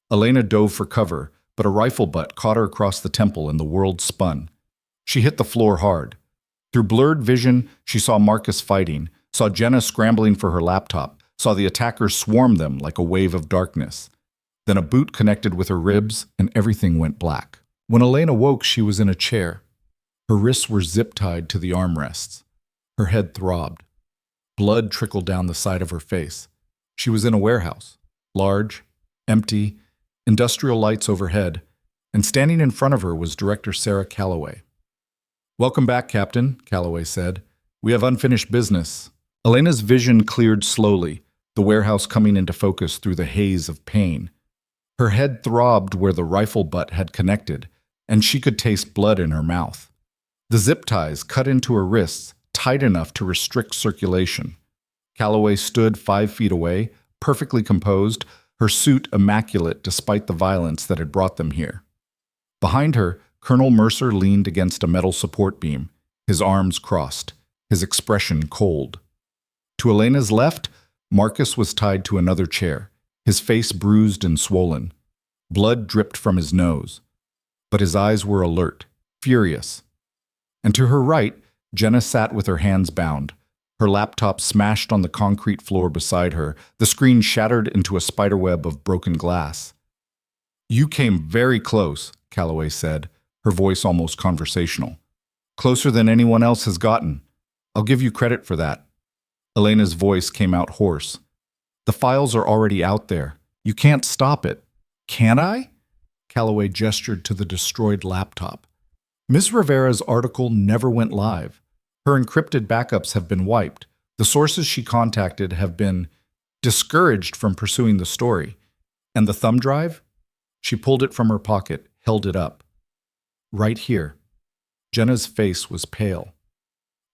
Elena dove for cover, but a rifle butt caught her across the temple and the world spun. She hit the floor hard. Through blurred vision, she saw Marcus fighting, saw Jenna scrambling for her laptop, saw the attackers swarm them like a wave of darkness. Then a boot connected with her ribs, and everything went black. When Elena woke, she was in a chair. Her wrists were zip-tied to the armrests. Her head throbbed. Blood trickled down the side of her face. She was in a warehouse, large, empty, industrial lights overhead, and standing in front of her was Director Sarah Calloway. Welcome back, Captain, Calloway said. We have unfinished business. Elena's vision cleared slowly, the warehouse coming into focus through the haze of pain. Her head throbbed where the rifle butt had connected, and she could taste blood in her mouth. The zip ties cut into her wrists, tight enough to restrict circulation. Calloway stood 5 feet away, perfectly composed, her suit immaculate despite the violence that had brought them here. Behind her, Colonel Mercer leaned against a metal support beam, his arms crossed, his expression cold. To Elena's left, Marcus was tied to another chair, his face bruised and swollen. Blood dripped from his nose, but his eyes were alert, furious. And to her right, Jenna sat with her hands bound, her laptop smashed on the concrete floor beside her, the screen shattered into a spiderweb of broken glass. "You came very close," Calloway said, her voice almost conversational. "Closer than anyone else has gotten. I'll give you credit for that." Elena's voice came out hoarse. "The files are already out there. You can't stop it." "Can't I?" Calloway gestured to the destroyed laptop. "Ms. Rivera's article never went live. Her encrypted backups have been wiped. The sources she contacted have been discouraged from pursuing the story. And the thumb drive?" She pulled it from her pocket, held it up. "Right here." Jenna's face was pale.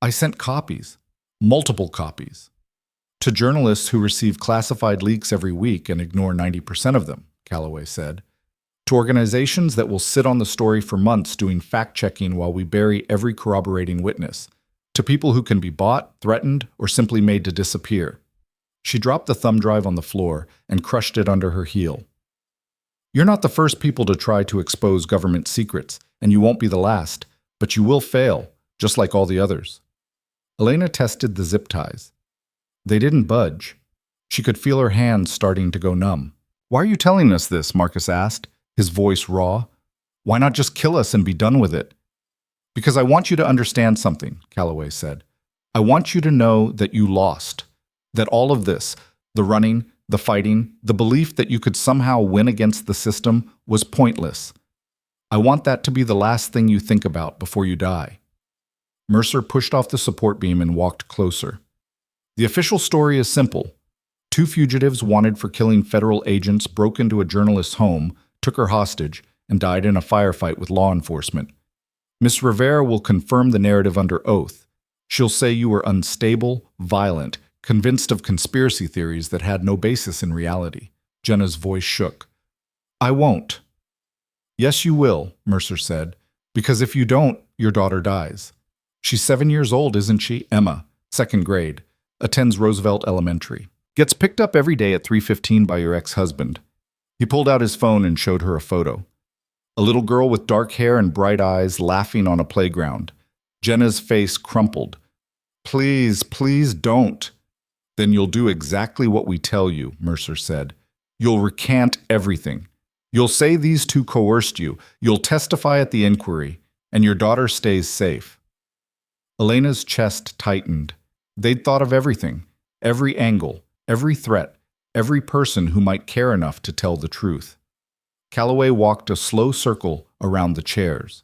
"I sent copies. Multiple copies. To journalists who receive classified leaks every week and ignore 90% of them," Calloway said. "To organizations that will sit on the story for months doing fact-checking while we bury every corroborating witness. To people who can be bought, threatened, or simply made to disappear." She dropped the thumb drive on the floor and crushed it under her heel. "You're not the first people to try to expose government secrets, and you won't be the last, but you will fail, just like all the others." Elena tested the zip ties. They didn't budge. She could feel her hands starting to go numb. "Why are you telling us this?" Marcus asked, his voice raw. "Why not just kill us and be done with it?" "Because I want you to understand something," Calloway said. "I want you to know that you lost. That all of this, the running, the fighting, the belief that you could somehow win against the system, was pointless. I want that to be the last thing you think about before you die." Mercer pushed off the support beam and walked closer. "The official story is simple. 2 fugitives wanted for killing federal agents broke into a journalist's home, took her hostage, and died in a firefight with law enforcement. Miss Rivera will confirm the narrative under oath. She'll say you were unstable, violent, convinced of conspiracy theories that had no basis in reality." Jenna's voice shook. "I won't." "Yes, you will," Mercer said, "because if you don't, your daughter dies. She's 7 years old, isn't she? Emma, 2nd grade, attends Roosevelt Elementary. Gets picked up every day at 3:15 by your ex-husband." He pulled out his phone and showed her a photo. A little girl with dark hair and bright eyes laughing on a playground. Jenna's face crumpled. "Please, please don't." "Then you'll do exactly what we tell you," Mercer said. "You'll recant everything. You'll say these two coerced you. You'll testify at the inquiry, and your daughter stays safe." Elena's chest tightened. They'd thought of everything, every angle, every threat, every person who might care enough to tell the truth. Calloway walked a slow circle around the chairs.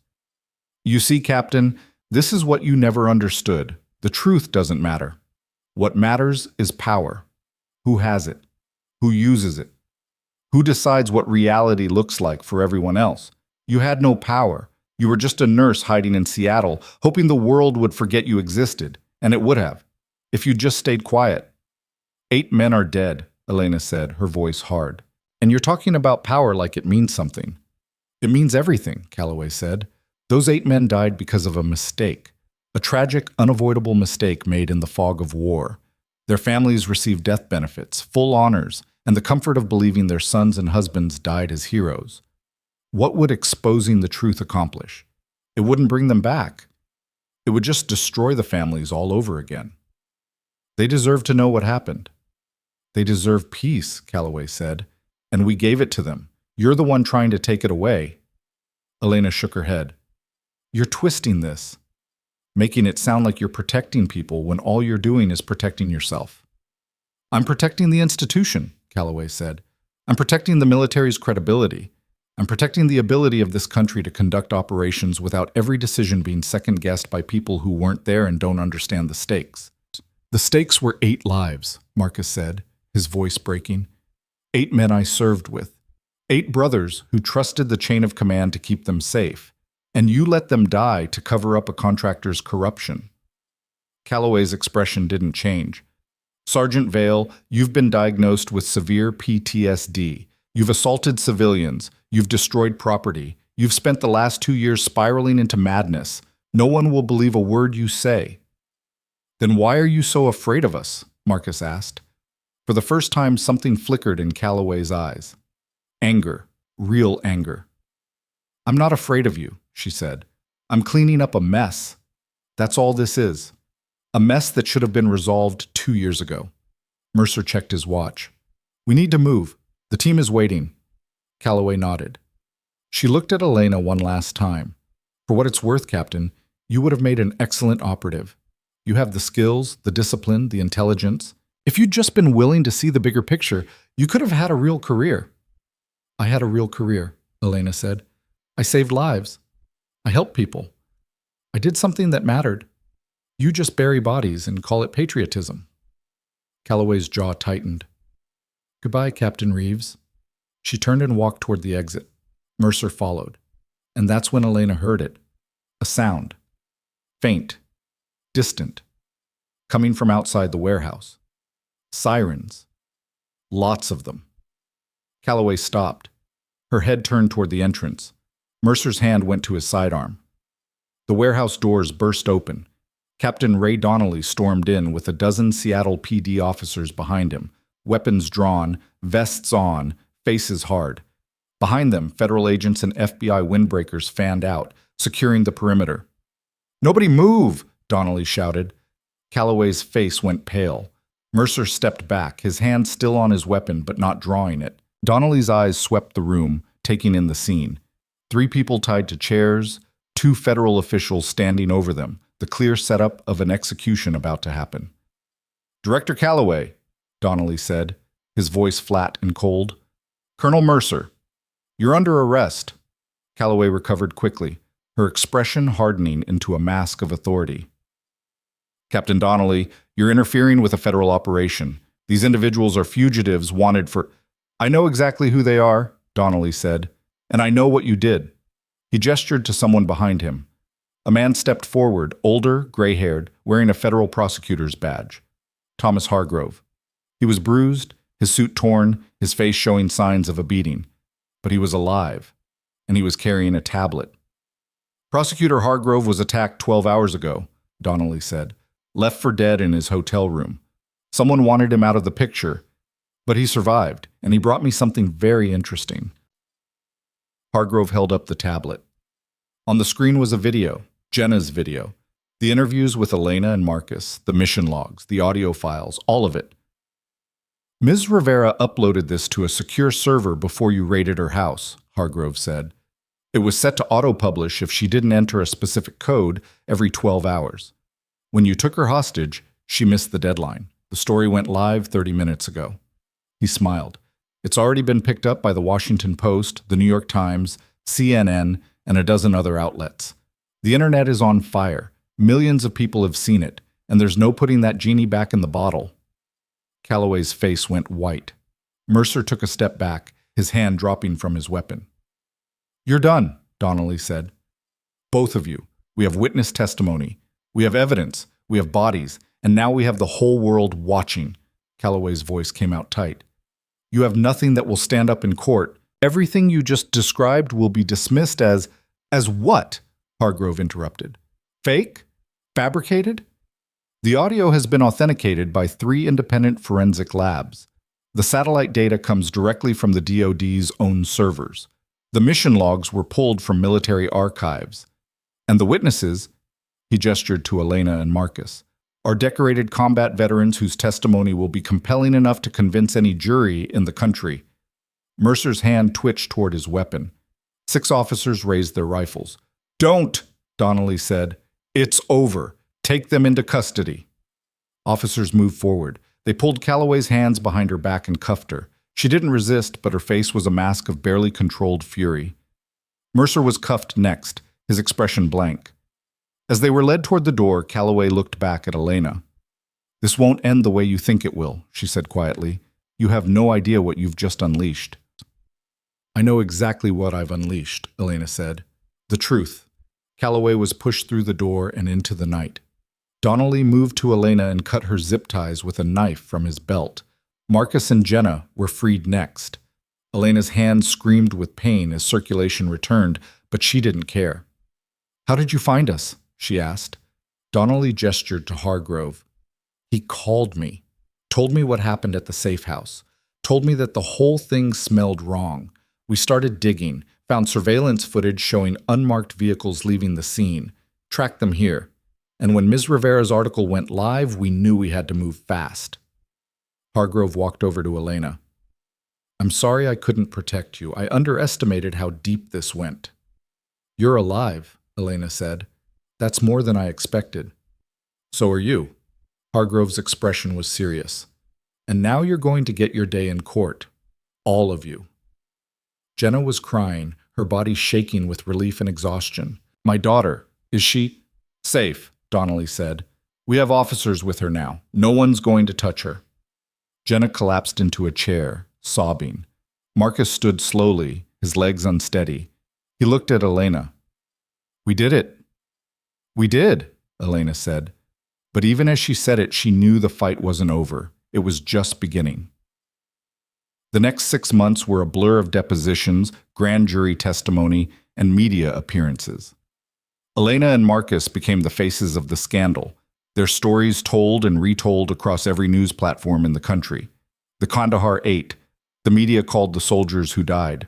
"You see, Captain, this is what you never understood. The truth doesn't matter. What matters is power. Who has it? Who uses it? Who decides what reality looks like for everyone else? You had no power. You were just a nurse hiding in Seattle, hoping the world would forget you existed, and it would have, if you'd just stayed quiet." 8 men are dead," Elena said, her voice hard. "And you're talking about power like it means something." "It means everything," Calloway said. "Those 8 men died because of a mistake. A tragic, unavoidable mistake made in the fog of war. Their families received death benefits, full honors, and the comfort of believing their sons and husbands died as heroes. What would exposing the truth accomplish? It wouldn't bring them back. It would just destroy the families all over again. They deserve to know what happened." "They deserve peace," Calloway said, "and we gave it to them. You're the one trying to take it away." Elena shook her head. "You're twisting this, making it sound like you're protecting people when all you're doing is protecting yourself." "I'm protecting the institution," Calloway said. "I'm protecting the military's credibility. I'm protecting the ability of this country to conduct operations without every decision being second-guessed by people who weren't there and don't understand the stakes." "The stakes were 8 lives," Marcus said, his voice breaking. 8 men I served with. 8 brothers who trusted the chain of command to keep them safe. And you let them die to cover up a contractor's corruption. Calloway's expression didn't change. Sergeant Vale, you've been diagnosed with severe PTSD. You've assaulted civilians. You've destroyed property. You've spent the last 2 years spiraling into madness. No one will believe a word you say. Then why are you so afraid of us? Marcus asked. For the first time, something flickered in Calloway's eyes. Anger. Real anger. I'm not afraid of you, she said. I'm cleaning up a mess. That's all this is. A mess that should have been resolved 2 years ago. Mercer checked his watch. We need to move. The team is waiting. Calloway nodded. She looked at Elena one last time. For what it's worth, Captain, you would have made an excellent operative. You have the skills, the discipline, the intelligence. If you'd just been willing to see the bigger picture, you could have had a real career. I had a real career, Elena said. I saved lives. I helped people. I did something that mattered. You just bury bodies and call it patriotism. Calloway's jaw tightened. Goodbye, Captain Reeves. She turned and walked toward the exit. Mercer followed. And that's when Elena heard it. A sound. Faint. Distant. Coming from outside the warehouse. Sirens. Lots of them. Calloway stopped. Her head turned toward the entrance. Mercer's hand went to his sidearm. The warehouse doors burst open. Captain Ray Donnelly stormed in with a dozen Seattle PD officers behind him, weapons drawn, vests on, faces hard. Behind them, federal agents and FBI windbreakers fanned out, securing the perimeter. Nobody move! Donnelly shouted. Calloway's face went pale. Mercer stepped back, his hand still on his weapon but not drawing it. Donnelly's eyes swept the room, taking in the scene. 3 people tied to chairs, 2 federal officials standing over them, the clear setup of an execution about to happen. Director Calloway, Donnelly said, his voice flat and cold. Colonel Mercer, you're under arrest. Calloway recovered quickly, her expression hardening into a mask of authority. Captain Donnelly, you're interfering with a federal operation. These individuals are fugitives wanted for... I know exactly who they are, Donnelly said, and I know what you did. He gestured to someone behind him. A man stepped forward, older, gray-haired, wearing a federal prosecutor's badge. Thomas Hargrove. He was bruised, his suit torn, his face showing signs of a beating. But he was alive, and he was carrying a tablet. Prosecutor Hargrove was attacked 12 hours ago, Donnelly said, left for dead in his hotel room. Someone wanted him out of the picture, but he survived, and he brought me something very interesting. Hargrove held up the tablet. On the screen was a video, Jenna's video. The interviews with Elena and Marcus, the mission logs, the audio files, all of it. Ms. Rivera uploaded this to a secure server before you raided her house, Hargrove said. It was set to auto-publish if she didn't enter a specific code every 12 hours. When you took her hostage, she missed the deadline. The story went live 30 minutes ago. He smiled. It's already been picked up by the Washington Post, the New York Times, CNN, and a dozen other outlets. The internet is on fire. Millions of people have seen it, and there's no putting that genie back in the bottle. Calloway's face went white. Mercer took a step back, his hand dropping from his weapon. You're done, Donnelly said. Both of you. We have witness testimony. We have evidence. We have bodies. And now we have the whole world watching. Calloway's voice came out tight. You have nothing that will stand up in court. Everything you just described will be dismissed as what? Hargrove interrupted. Fake? Fabricated? The audio has been authenticated by 3 independent forensic labs. The satellite data comes directly from the DoD's own servers. The mission logs were pulled from military archives. And the witnesses, he gestured to Elena and Marcus, are decorated combat veterans whose testimony will be compelling enough to convince any jury in the country. Mercer's hand twitched toward his weapon. 6 officers raised their rifles. Don't, Donnelly said. It's over. Take them into custody. Officers moved forward. They pulled Calloway's hands behind her back and cuffed her. She didn't resist, but her face was a mask of barely controlled fury. Mercer was cuffed next, his expression blank. As they were led toward the door, Calloway looked back at Elena. This won't end the way you think it will, she said quietly. You have no idea what you've just unleashed. I know exactly what I've unleashed, Elena said. The truth. Calloway was pushed through the door and into the night. Donnelly moved to Elena and cut her zip ties with a knife from his belt. Marcus and Jenna were freed next. Elena's hand screamed with pain as circulation returned, but she didn't care. "How did you find us?" she asked. Donnelly gestured to Hargrove. "He called me, told me what happened at the safe house, told me that the whole thing smelled wrong. We started digging, found surveillance footage showing unmarked vehicles leaving the scene, tracked them here. And when Ms. Rivera's article went live, we knew we had to move fast." Hargrove walked over to Elena. "I'm sorry I couldn't protect you. I underestimated how deep this went." "You're alive," Elena said. "That's more than I expected." "So are you." Hargrove's expression was serious. "And now you're going to get your day in court. All of you." Jenna was crying, her body shaking with relief and exhaustion. "My daughter, is she?" "Safe," Donnelly said. "We have officers with her now. No one's going to touch her." Jenna collapsed into a chair, sobbing. Marcus stood slowly, his legs unsteady. He looked at Elena. "We did it." "We did," Elena said. But even as she said it, she knew the fight wasn't over. It was just beginning. The next 6 months were a blur of depositions, grand jury testimony, and media appearances. Elena and Marcus became the faces of the scandal, their stories told and retold across every news platform in the country. The Kandahar 8, the media called the soldiers who died.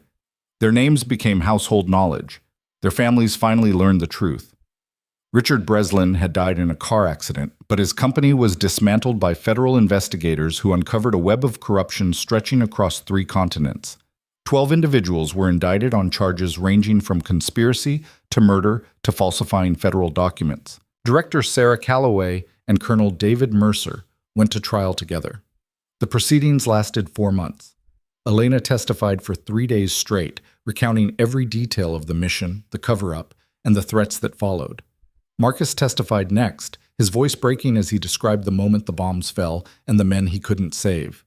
Their names became household knowledge. Their families finally learned the truth. Richard Breslin had died in a car accident, but his company was dismantled by federal investigators who uncovered a web of corruption stretching across 3 continents. 12 individuals were indicted on charges ranging from conspiracy to murder to falsifying federal documents. Director Sarah Calloway and Colonel David Mercer went to trial together. The proceedings lasted 4 months. Elena testified for 3 days straight, recounting every detail of the mission, the cover-up, and the threats that followed. Marcus testified next, his voice breaking as he described the moment the bombs fell and the men he couldn't save.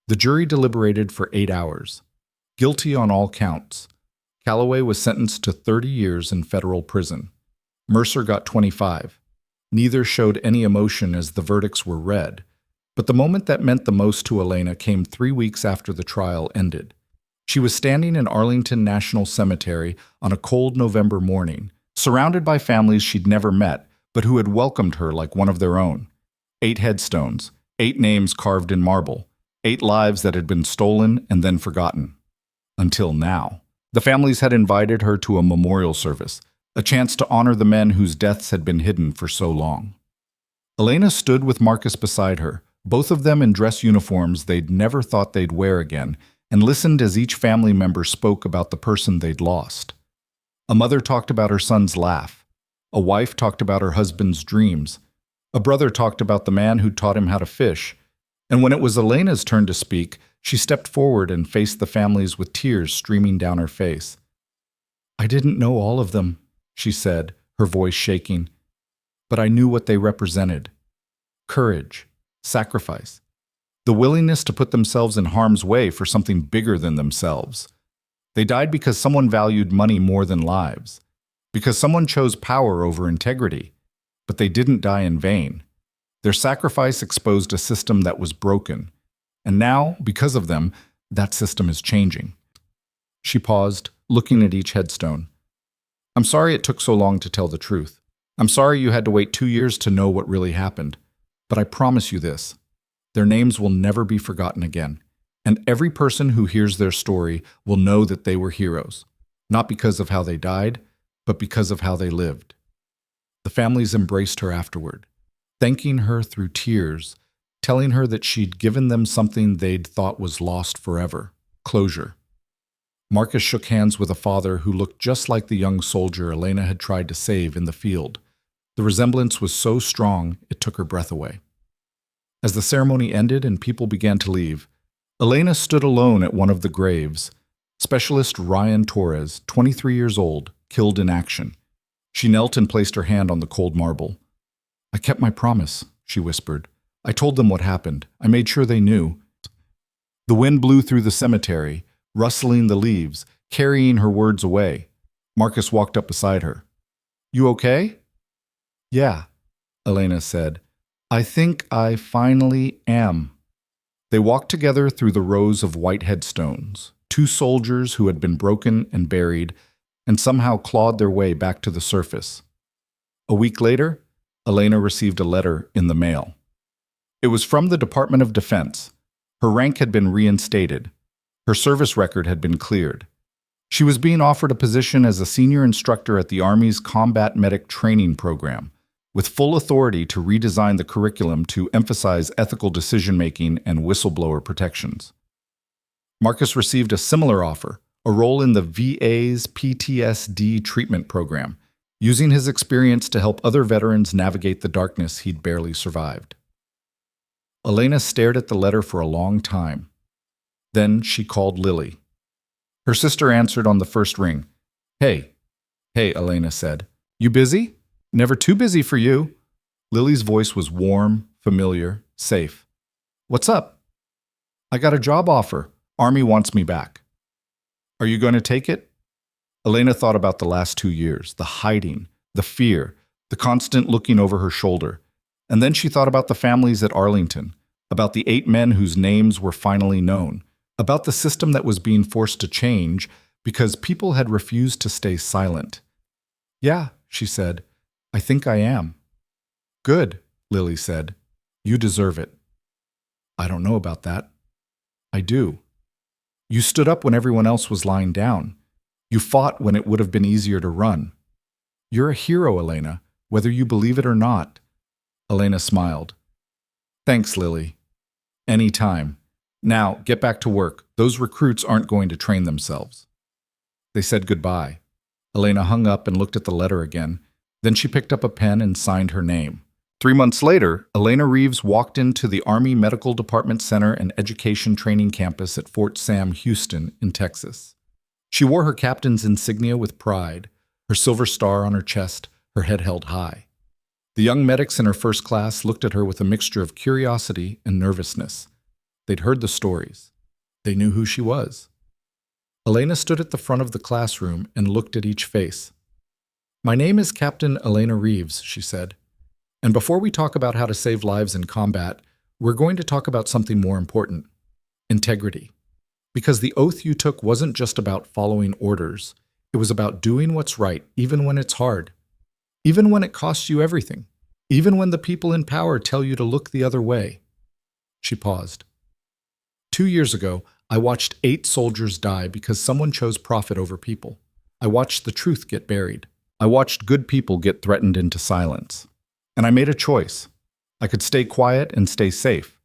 The jury deliberated for 8 hours. Guilty on all counts. Calloway was sentenced to 30 years in federal prison. Mercer got 25. Neither showed any emotion as the verdicts were read. But the moment that meant the most to Elena came 3 weeks after the trial ended. She was standing in Arlington National Cemetery on a cold November morning, surrounded by families she'd never met, but who had welcomed her like one of their own. 8 headstones, 8 names carved in marble, 8 lives that had been stolen and then forgotten. Until now. The families had invited her to a memorial service, a chance to honor the men whose deaths had been hidden for so long. Elena stood with Marcus beside her, both of them in dress uniforms they'd never thought they'd wear again, and listened as each family member spoke about the person they'd lost. A mother talked about her son's laugh. A wife talked about her husband's dreams. A brother talked about the man who taught him how to fish. And when it was Elena's turn to speak, she stepped forward and faced the families with tears streaming down her face. "I didn't know all of them," she said, her voice shaking. "But I knew what they represented. Courage, sacrifice, the willingness to put themselves in harm's way for something bigger than themselves. They died because someone valued money more than lives, because someone chose power over integrity, but they didn't die in vain. Their sacrifice exposed a system that was broken, and now, because of them, that system is changing." She paused, looking at each headstone. "I'm sorry it took so long to tell the truth. I'm sorry you had to wait 2 years to know what really happened. But I promise you this, their names will never be forgotten again. And every person who hears their story will know that they were heroes, not because of how they died, but because of how they lived." The families embraced her afterward, thanking her through tears, telling her that she'd given them something they'd thought was lost forever, closure. Marcus shook hands with a father who looked just like the young soldier Elena had tried to save in the field. The resemblance was so strong, it took her breath away. As the ceremony ended and people began to leave, Elena stood alone at one of the graves. Specialist Ryan Torres, 23 years old, killed in action. She knelt and placed her hand on the cold marble. "I kept my promise," she whispered. "I told them what happened. I made sure they knew." The wind blew through the cemetery, rustling the leaves, carrying her words away. Marcus walked up beside her. You okay? Yeah, Elena said. I think I finally am. They walked together through the rows of white headstones, two soldiers who had been broken and buried, and somehow clawed their way back to the surface. A week later, Elena received a letter in the mail. It was from the Department of Defense. Her rank had been reinstated. Her service record had been cleared. She was being offered a position as a senior instructor at the Army's Combat Medic Training Program, with full authority to redesign the curriculum to emphasize ethical decision-making and whistleblower protections. Marcus received a similar offer, a role in the VA's PTSD treatment program, using his experience to help other veterans navigate the darkness he'd barely survived. Elena stared at the letter for a long time. Then she called Lily. Her sister answered on the first ring. Hey, Elena said. You busy? Never too busy for you. Lily's voice was warm, familiar, safe. What's up? I got a job offer. Army wants me back. Are you going to take it? Elena thought about the last 2 years, the hiding, the fear, the constant looking over her shoulder. And then she thought about the families at Arlington, about the 8 men whose names were finally known, about the system that was being forced to change because people had refused to stay silent. Yeah, she said, I think I am. Good, Lily said. You deserve it. I don't know about that. I do. You stood up when everyone else was lying down. You fought when it would have been easier to run. You're a hero, Elena, whether you believe it or not. Elena smiled. Thanks, Lily. Any time. Now, get back to work. Those recruits aren't going to train themselves. They said goodbye. Elena hung up and looked at the letter again. Then she picked up a pen and signed her name. 3 months later, Elena Reeves walked into the Army Medical Department Center and Education Training Campus at Fort Sam Houston in Texas. She wore her captain's insignia with pride, her silver star on her chest, her head held high. The young medics in her first class looked at her with a mixture of curiosity and nervousness. They'd heard the stories. They knew who she was. Elena stood at the front of the classroom and looked at each face. My name is Captain Elena Reeves, she said. And before we talk about how to save lives in combat, we're going to talk about something more important: integrity. Because the oath you took wasn't just about following orders. It was about doing what's right, even when it's hard. Even when it costs you everything. Even when the people in power tell you to look the other way. She paused. 2 years ago, I watched 8 soldiers die because someone chose profit over people. I watched the truth get buried. I watched good people get threatened into silence. And I made a choice. I could stay quiet and stay safe.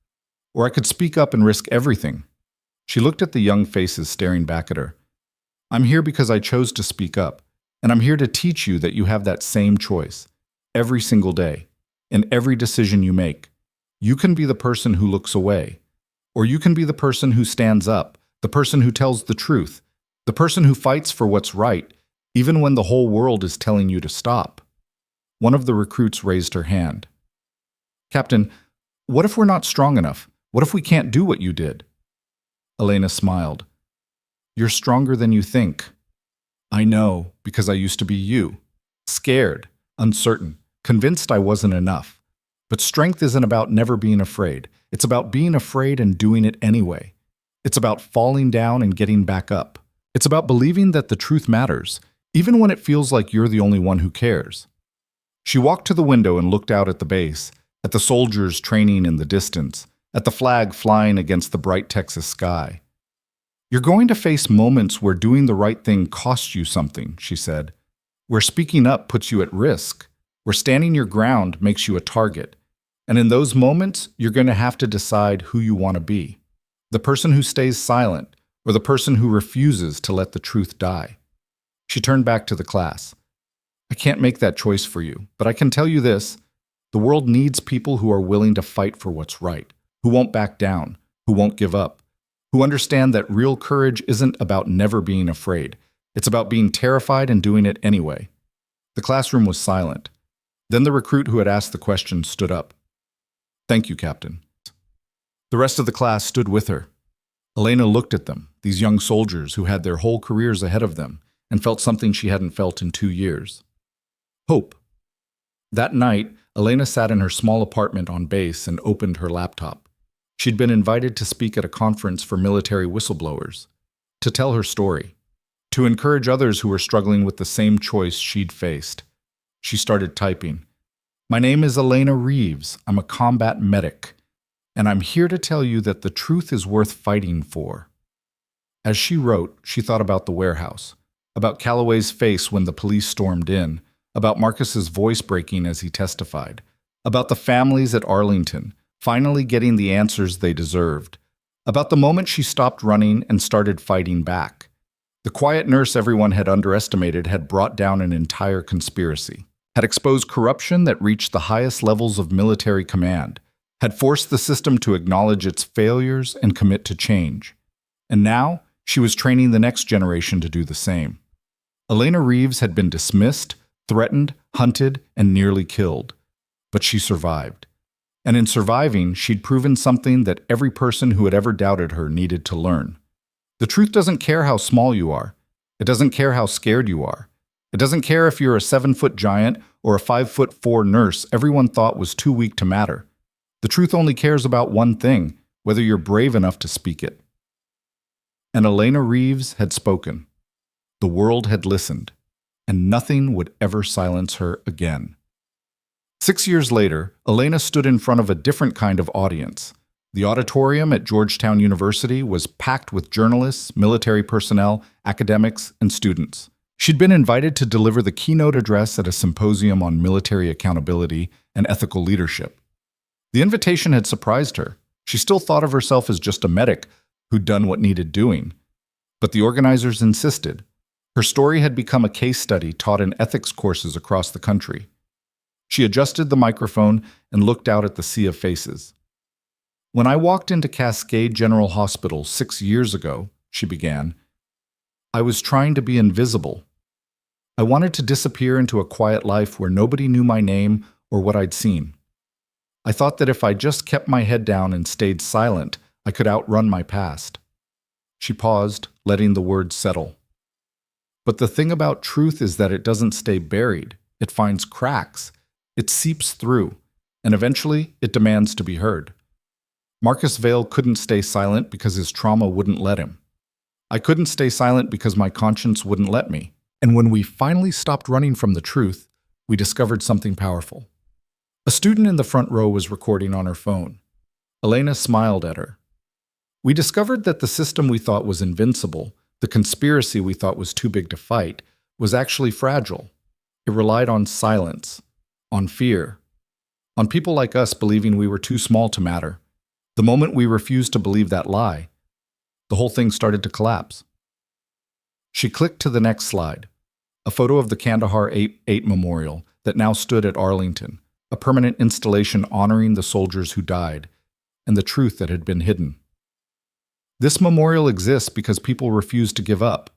Or I could speak up and risk everything. She looked at the young faces staring back at her. I'm here because I chose to speak up. And I'm here to teach you that you have that same choice. Every single day. In every decision you make. You can be the person who looks away. Or you can be the person who stands up. The person who tells the truth. The person who fights for what's right, even when the whole world is telling you to stop. One of the recruits raised her hand. Captain, what if we're not strong enough? What if we can't do what you did? Elena smiled. You're stronger than you think. I know, because I used to be you. Scared, uncertain, convinced I wasn't enough. But strength isn't about never being afraid. It's about being afraid and doing it anyway. It's about falling down and getting back up. It's about believing that the truth matters, even when it feels like you're the only one who cares. She walked to the window and looked out at the base, at the soldiers training in the distance, at the flag flying against the bright Texas sky. You're going to face moments where doing the right thing costs you something, she said, where speaking up puts you at risk, where standing your ground makes you a target. And in those moments, you're going to have to decide who you want to be, the person who stays silent or the person who refuses to let the truth die. She turned back to the class. I can't make that choice for you, but I can tell you this. The world needs people who are willing to fight for what's right, who won't back down, who won't give up, who understand that real courage isn't about never being afraid. It's about being terrified and doing it anyway. The classroom was silent. Then the recruit who had asked the question stood up. Thank you, Captain. The rest of the class stood with her. Elena looked at them, these young soldiers who had their whole careers ahead of them, and felt something she hadn't felt in 2 years. Hope. That night, Elena sat in her small apartment on base and opened her laptop. She'd been invited to speak at a conference for military whistleblowers, to tell her story, to encourage others who were struggling with the same choice she'd faced. She started typing. "My name is Elena Reeves. I'm a combat medic, and I'm here to tell you that the truth is worth fighting for." As she wrote, she thought about the warehouse, about Calloway's face when the police stormed in, about Marcus's voice breaking as he testified, about the families at Arlington finally getting the answers they deserved, about the moment she stopped running and started fighting back. The quiet nurse everyone had underestimated had brought down an entire conspiracy, had exposed corruption that reached the highest levels of military command, had forced the system to acknowledge its failures and commit to change. And now, she was training the next generation to do the same. Elena Reeves had been dismissed, threatened, hunted, and nearly killed. But she survived. And in surviving, she'd proven something that every person who had ever doubted her needed to learn. The truth doesn't care how small you are. It doesn't care how scared you are. It doesn't care if you're a 7-foot giant or a 5'4" nurse everyone thought was too weak to matter. The truth only cares about one thing, whether you're brave enough to speak it. And Elena Reeves had spoken. The world had listened, and nothing would ever silence her again. 6 years later, Elena stood in front of a different kind of audience. The auditorium at Georgetown University was packed with journalists, military personnel, academics, and students. She'd been invited to deliver the keynote address at a symposium on military accountability and ethical leadership. The invitation had surprised her. She still thought of herself as just a medic who'd done what needed doing. But the organizers insisted. Her story had become a case study taught in ethics courses across the country. She adjusted the microphone and looked out at the sea of faces. "When I walked into Cascade General Hospital 6 years ago," she began, "I was trying to be invisible. I wanted to disappear into a quiet life where nobody knew my name or what I'd seen. I thought that if I just kept my head down and stayed silent, I could outrun my past." She paused, letting the words settle. But the thing about truth is that it doesn't stay buried. It finds cracks. It seeps through, and eventually it demands to be heard. Marcus Vail couldn't stay silent because his trauma wouldn't let him. I couldn't stay silent because my conscience wouldn't let me. And when we finally stopped running from the truth, we discovered something powerful. A student in the front row was recording on her phone. Elena smiled at her. "We discovered that the system we thought was invincible, the conspiracy we thought was too big to fight, was actually fragile. It relied on silence, on fear, on people like us believing we were too small to matter. The moment we refused to believe that lie, the whole thing started to collapse." She clicked to the next slide, a photo of the Kandahar 8 Memorial that now stood at Arlington, a permanent installation honoring the soldiers who died and the truth that had been hidden. This memorial exists because people refused to give up,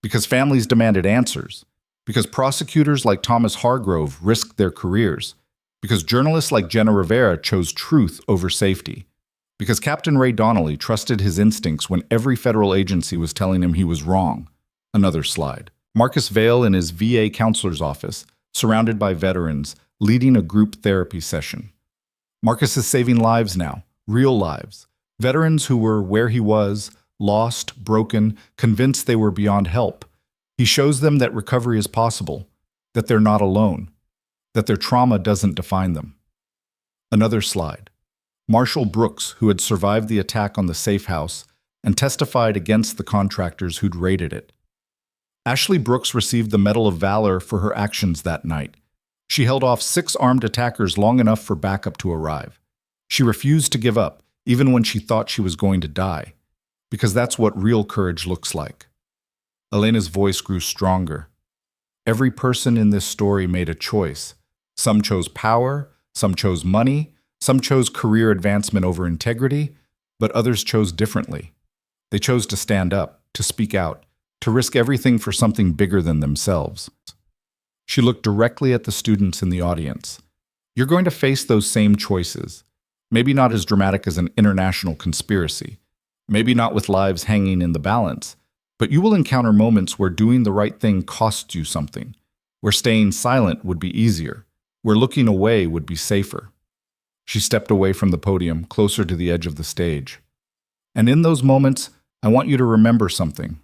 because families demanded answers, because prosecutors like Thomas Hargrove risked their careers, because journalists like Jenna Rivera chose truth over safety, because Captain Ray Donnelly trusted his instincts when every federal agency was telling him he was wrong. Another slide. Marcus Vail in his VA counselor's office, surrounded by veterans, leading a group therapy session. Marcus is saving lives now, real lives. Veterans who were where he was, lost, broken, convinced they were beyond help. He shows them that recovery is possible, that they're not alone, that their trauma doesn't define them. Another slide. Marshall Brooks, who had survived the attack on the safe house and testified against the contractors who'd raided it. Ashley Brooks received the Medal of Valor for her actions that night. She held off 6 armed attackers long enough for backup to arrive. She refused to give up, even when she thought she was going to die, because that's what real courage looks like. Elena's voice grew stronger. Every person in this story made a choice. Some chose power, some chose money, some chose career advancement over integrity, but others chose differently. They chose to stand up, to speak out, to risk everything for something bigger than themselves. She looked directly at the students in the audience. You're going to face those same choices. Maybe not as dramatic as an international conspiracy. Maybe not with lives hanging in the balance. But you will encounter moments where doing the right thing costs you something. where staying silent would be easier, where looking away would be safer. She stepped away from the podium, closer to the edge of the stage. And in those moments, I want you to remember something.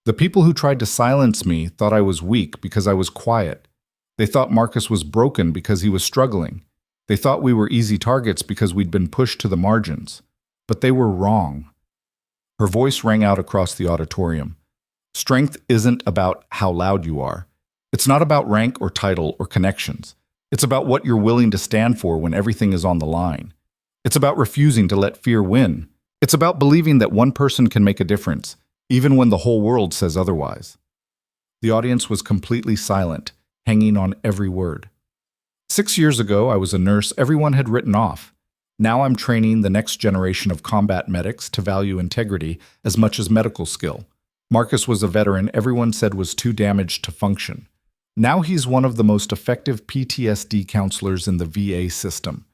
The people who tried to silence me thought I was weak because I was quiet. They thought Marcus was broken because he was struggling. They thought we were easy targets because we'd been pushed to the margins. But they were wrong. Her voice rang out across the auditorium. Strength isn't about how loud you are. It's not about rank or title or connections. It's about what you're willing to stand for when everything is on the line. It's about refusing to let fear win. It's about believing that one person can make a difference, even when the whole world says otherwise. The audience was completely silent, hanging on every word. 6 years ago, I was a nurse everyone had written off. Now I'm training the next generation of combat medics to value integrity as much as medical skill. Marcus was a veteran everyone said was too damaged to function. Now he's one of the most effective PTSD counselors in the VA system.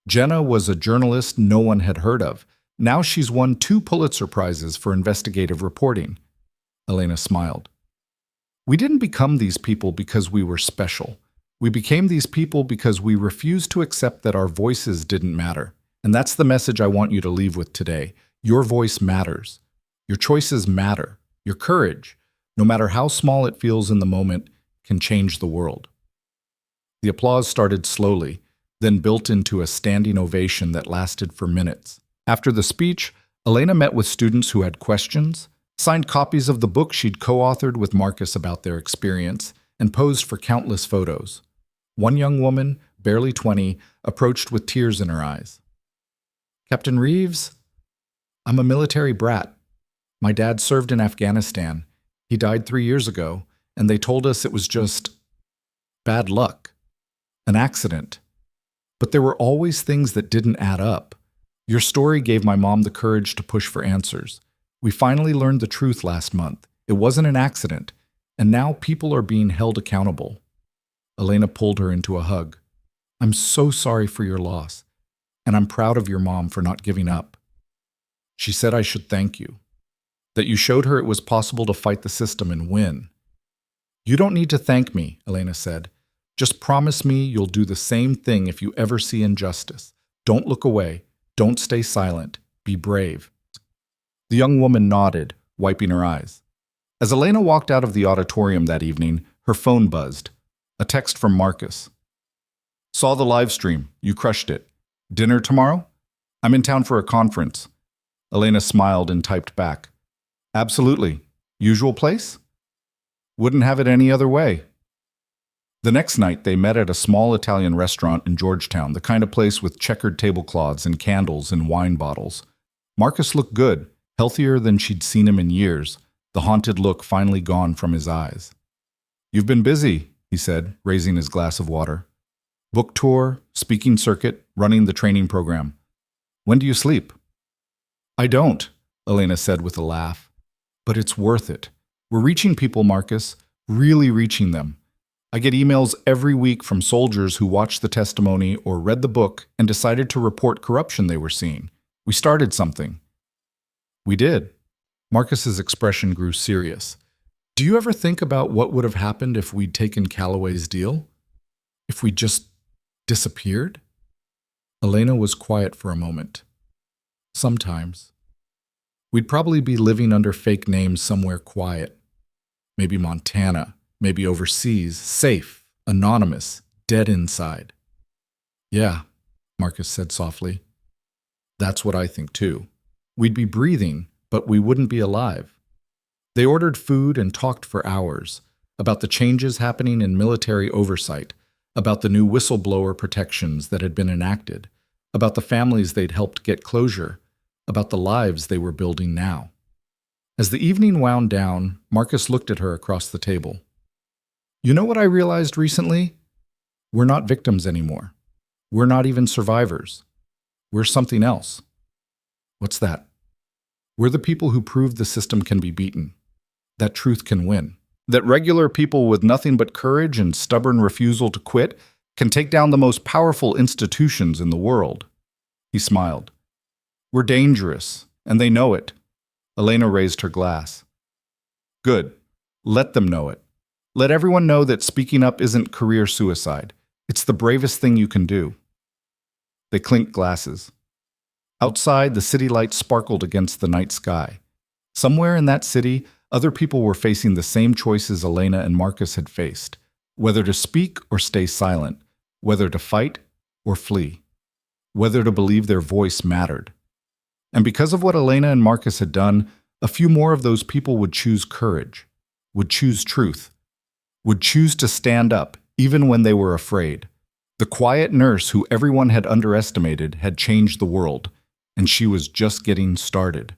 Jenna was a journalist no one had heard of. Now she's won 2 Pulitzer Prizes for investigative reporting. Elena smiled. We didn't become these people because we were special. We became these people because we refused to accept that our voices didn't matter. And that's the message I want you to leave with today. Your voice matters. Your choices matter. Your courage, no matter how small it feels in the moment, can change the world. The applause started slowly, then built into a standing ovation that lasted for minutes. After the speech, Elena met with students who had questions, signed copies of the book she'd co-authored with Marcus about their experience, and posed for countless photos. One young woman, barely 20, approached with tears in her eyes. "Captain Reeves, I'm a military brat. My dad served in Afghanistan. He died 3 years ago, and they told us it was just bad luck, an accident. But there were always things that didn't add up. Your story gave my mom the courage to push for answers. We finally learned the truth last month. It wasn't an accident, and now people are being held accountable." Elena pulled her into a hug. "I'm so sorry for your loss, and I'm proud of your mom for not giving up. She said I should thank you, that you showed her it was possible to fight the system and win." "You don't need to thank me," Elena said. "Just promise me you'll do the same thing if you ever see injustice. Don't look away. Don't stay silent. Be brave." The young woman nodded, wiping her eyes. As Elena walked out of the auditorium that evening, her phone buzzed. A text from Marcus. "Saw the live stream. You crushed it. Dinner tomorrow? I'm in town for a conference." Elena smiled and typed back. "Absolutely. Usual place? Wouldn't have it any other way." The next night, they met at a small Italian restaurant in Georgetown, the kind of place with checkered tablecloths and candles and wine bottles. Marcus looked good, healthier than she'd seen him in years, the haunted look finally gone from his eyes. "You've been busy," he said, raising his glass of water. "Book tour, speaking circuit, running the training program. When do you sleep?" "I don't," Elena said with a laugh. "But it's worth it. We're reaching people, Marcus, really reaching them. I get emails every week from soldiers who watched the testimony or read the book and decided to report corruption they were seeing. We started something." "We did." Marcus's expression grew serious. "Do you ever think about what would have happened if we'd taken Calloway's deal? If we just disappeared?" Elena was quiet for a moment. "Sometimes. We'd probably be living under fake names somewhere quiet. Maybe Montana, maybe overseas, safe, anonymous, dead inside." "Yeah," Marcus said softly. "That's what I think too. We'd be breathing, but we wouldn't be alive." They ordered food and talked for hours about the changes happening in military oversight, about the new whistleblower protections that had been enacted, about the families they'd helped get closure, about the lives they were building now. As the evening wound down, Marcus looked at her across the table. "You know what I realized recently? We're not victims anymore. We're not even survivors. We're something else." "What's that?" "We're the people who prove the system can be beaten, that truth can win, that regular people with nothing but courage and stubborn refusal to quit can take down the most powerful institutions in the world." He smiled. "We're dangerous, and they know it." Elena raised her glass. "Good. Let them know it. Let everyone know that speaking up isn't career suicide. It's the bravest thing you can do. They clinked glasses. Outside, the city lights sparkled against the night sky. Somewhere in that city, other people were facing the same choices Elena and Marcus had faced, whether to speak or stay silent, whether to fight or flee, whether to believe their voice mattered. And because of what Elena and Marcus had done, a few more of those people would choose courage, would choose truth, would choose to stand up even when they were afraid. The quiet nurse who everyone had underestimated had changed the world, and she was just getting started.